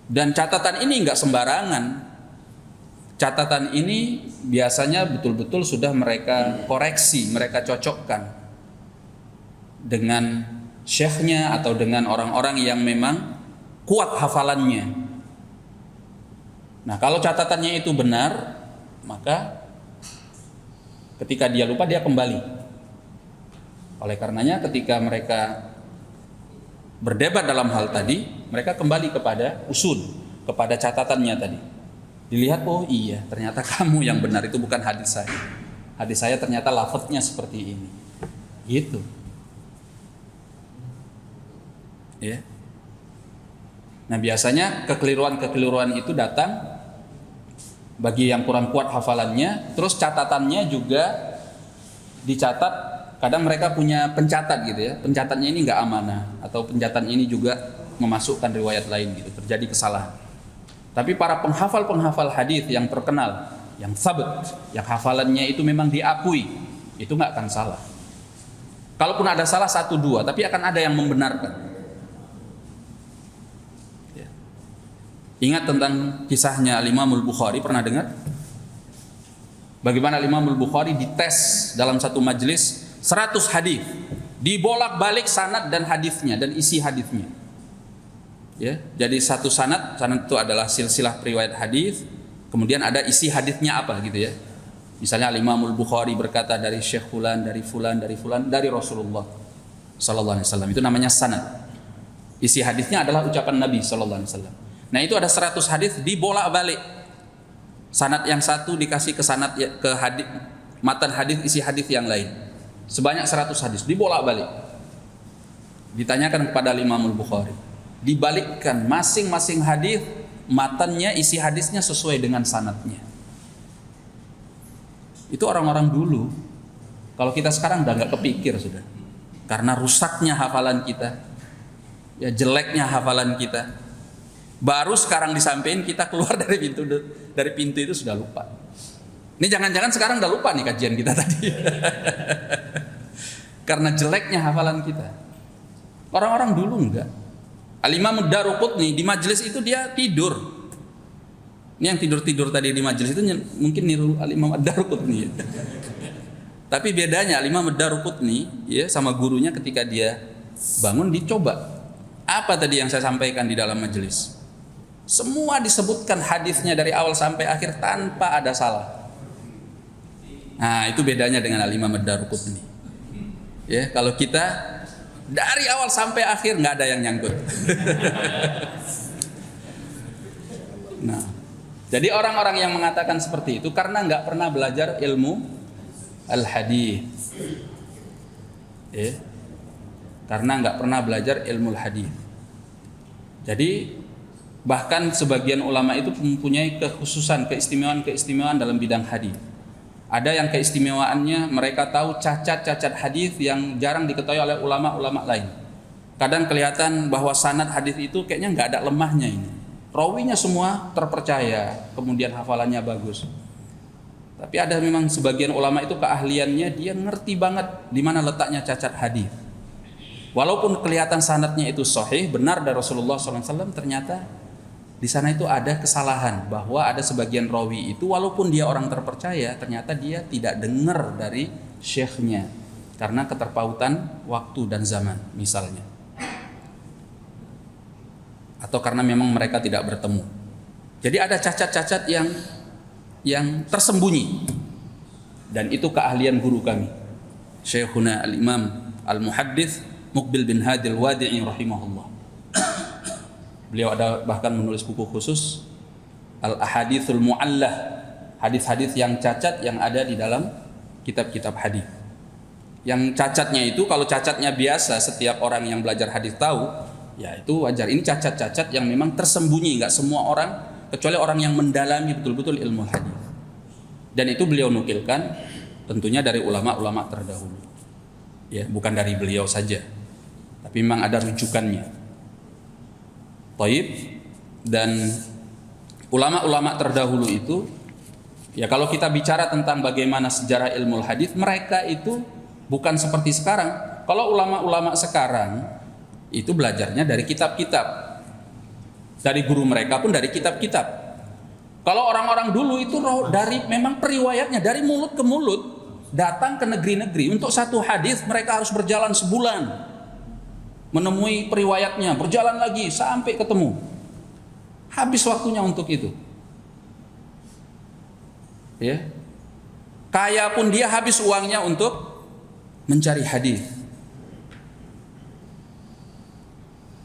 Dan catatan ini enggak sembarangan. Catatan ini biasanya betul-betul sudah mereka koreksi, mereka cocokkan dengan syekhnya atau dengan orang-orang yang memang kuat hafalannya. Nah, kalau catatannya itu benar, maka ketika dia lupa dia kembali. Oleh karenanya ketika mereka berdebat dalam hal tadi, mereka kembali kepada usul, kepada catatannya tadi. Dilihat, oh iya, ternyata kamu yang benar, itu bukan hadis saya. Hadis saya ternyata lafadznya seperti ini. Gitu. Ya. Nah, biasanya kekeliruan-kekeliruan itu datang bagi yang kurang kuat hafalannya, terus catatannya juga dicatat. Kadang mereka punya pencatat gitu ya, pencatatnya ini nggak amanah, atau pencatatnya ini juga memasukkan riwayat lain gitu, terjadi kesalahan. Tapi para penghafal hadis yang terkenal, yang sabat, yang hafalannya itu memang diakui, itu nggak akan salah. Kalaupun ada salah 1-2, tapi akan ada yang membenarkan. Ya. Ingat tentang kisahnya Al-Imam Al-Bukhari, pernah dengar? Bagaimana Al-Imam Al-Bukhari dites dalam satu majelis 100 hadis, dibolak-balik sanad dan hadisnya dan isi hadisnya. Ya, jadi satu sanad itu adalah silsilah riwayat hadis, kemudian ada isi hadisnya apa gitu ya. Misalnya Imam Al-Bukhari berkata dari Syekh fulan, dari fulan, dari Rasulullah sallallahu alaihi wasallam. Itu namanya sanad. Isi hadisnya adalah ucapan Nabi sallallahu alaihi wasallam. Nah, itu ada 100 hadis dibolak-balik. Sanad yang satu dikasih ke sanad ke hadis, matan hadis, isi hadis yang lain. Sebanyak 100 hadis dibolak-balik. Ditanyakan kepada Imam Al-Bukhari. Dibalikkan masing-masing hadis, matannya, isi hadisnya sesuai dengan sanadnya. Itu orang-orang dulu. Kalau kita sekarang udah nggak kepikir sudah, karena rusaknya hafalan kita, ya jeleknya hafalan kita. Baru sekarang disampaikan kita keluar dari pintu itu sudah lupa. Ini jangan-jangan sekarang udah lupa nih kajian kita tadi, karena jeleknya hafalan kita. Orang-orang dulu enggak. Al-Imam Ad-Daruqutni di majelis itu dia tidur. Ini yang tidur-tidur tadi di majelis itu mungkin niru Al-Imam Ad-Daruqutni. Tapi bedanya Al-Imam Ad-Daruqutni ya sama gurunya ketika dia bangun dicoba. Apa tadi yang saya sampaikan di dalam majelis? Semua disebutkan hadisnya dari awal sampai akhir tanpa ada salah. Nah, itu bedanya dengan Al-Imam Ad-Daruqutni. Ya, kalau kita dari awal sampai akhir nggak ada yang nyangkut. Nah, jadi orang-orang yang mengatakan seperti itu karena nggak pernah belajar ilmu al-hadis. Ya, karena nggak pernah belajar ilmu al-hadis. Jadi bahkan sebagian ulama itu mempunyai kekhususan, keistimewaan dalam bidang hadis. Ada yang keistimewaannya mereka tahu cacat-cacat hadis yang jarang diketahui oleh ulama-ulama lain. Kadang kelihatan bahwa sanad hadis itu kayaknya nggak ada lemahnya ini. Rawinya semua terpercaya, kemudian hafalannya bagus. Tapi ada memang sebagian ulama itu keahliannya dia ngerti banget di mana letaknya cacat hadis. Walaupun kelihatan sanadnya itu sahih, benar dari Rasulullah SAW, ternyata di sana itu ada kesalahan bahwa ada sebagian rawi itu walaupun dia orang terpercaya ternyata dia tidak dengar dari syekhnya karena keterpautan waktu dan zaman misalnya, atau karena memang mereka tidak bertemu. Jadi ada cacat-cacat yang tersembunyi, dan itu keahlian guru kami Syekhuna Al-Imam Al-Muhaddits Muqbil bin Hadi Al-Wadi'i rahimahullah. Beliau ada bahkan menulis buku khusus Al-Ahadithul Mu'allah, hadis-hadis yang cacat yang ada di dalam kitab-kitab hadis. Yang cacatnya itu, kalau cacatnya biasa setiap orang yang belajar hadis tahu, ya itu wajar. Ini cacat-cacat yang memang tersembunyi, nggak semua orang, kecuali orang yang mendalami betul-betul ilmu hadis. Dan itu beliau nukilkan tentunya dari ulama-ulama terdahulu. Ya, bukan dari beliau saja, tapi memang ada rujukannya. Taib. Dan ulama-ulama terdahulu itu, ya kalau kita bicara tentang bagaimana sejarah ilmu hadis, mereka itu bukan seperti sekarang. Kalau ulama-ulama sekarang itu belajarnya dari kitab-kitab, dari guru mereka pun dari kitab-kitab. Kalau orang-orang dulu itu dari memang periwayatnya dari mulut ke mulut, datang ke negeri-negeri. Untuk satu hadis mereka harus berjalan sebulan menemui periwayatnya, berjalan lagi sampai ketemu. Habis waktunya untuk itu. Ya. Kaya pun dia habis uangnya untuk mencari hadis.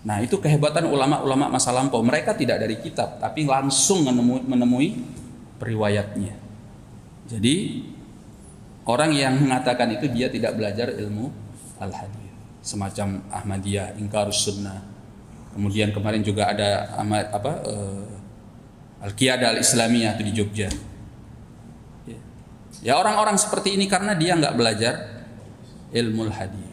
Nah, itu kehebatan ulama-ulama masa lampau. Mereka tidak dari kitab, tapi langsung menemui periwayatnya. Jadi orang yang mengatakan itu dia tidak belajar ilmu al-hadis. Semacam Ahmadiyah, Ingkarus Sunnah. Kemudian kemarin juga ada Al-Qiyadah Al-Islamiyah itu di Jogja. Ya, orang-orang seperti ini karena dia nggak belajar ilmu hadis.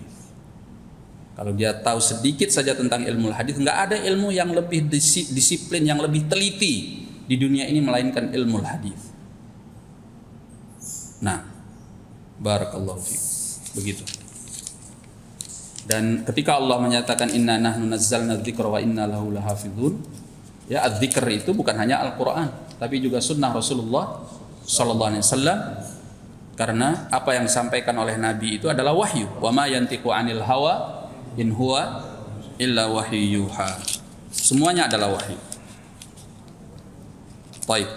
Kalau dia tahu sedikit saja tentang ilmu hadis, nggak ada ilmu yang lebih disiplin, yang lebih teliti di dunia ini melainkan ilmu hadis. Nah, barakallahu fiik. Begitu. Dan ketika Allah menyatakan inna nahnu nazzalna dzikra wa inna lahu lahafizun, ya adzikr itu bukan hanya Al-Qur'an, tapi juga sunnah Rasulullah sallallahu alaihi wasallam. Karena apa yang disampaikan oleh Nabi itu adalah wahyu. Wa ma yantiqu 'anil hawa in huwa illa wahyu yuha. Semuanya adalah wahyu. Baik.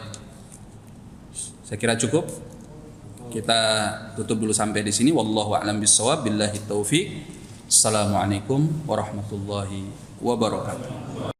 Saya kira cukup. Kita tutup dulu sampai di sini. Wallahu a'lam bissawab. Billahi taufiq. Assalamualaikum warahmatullahi wabarakatuh.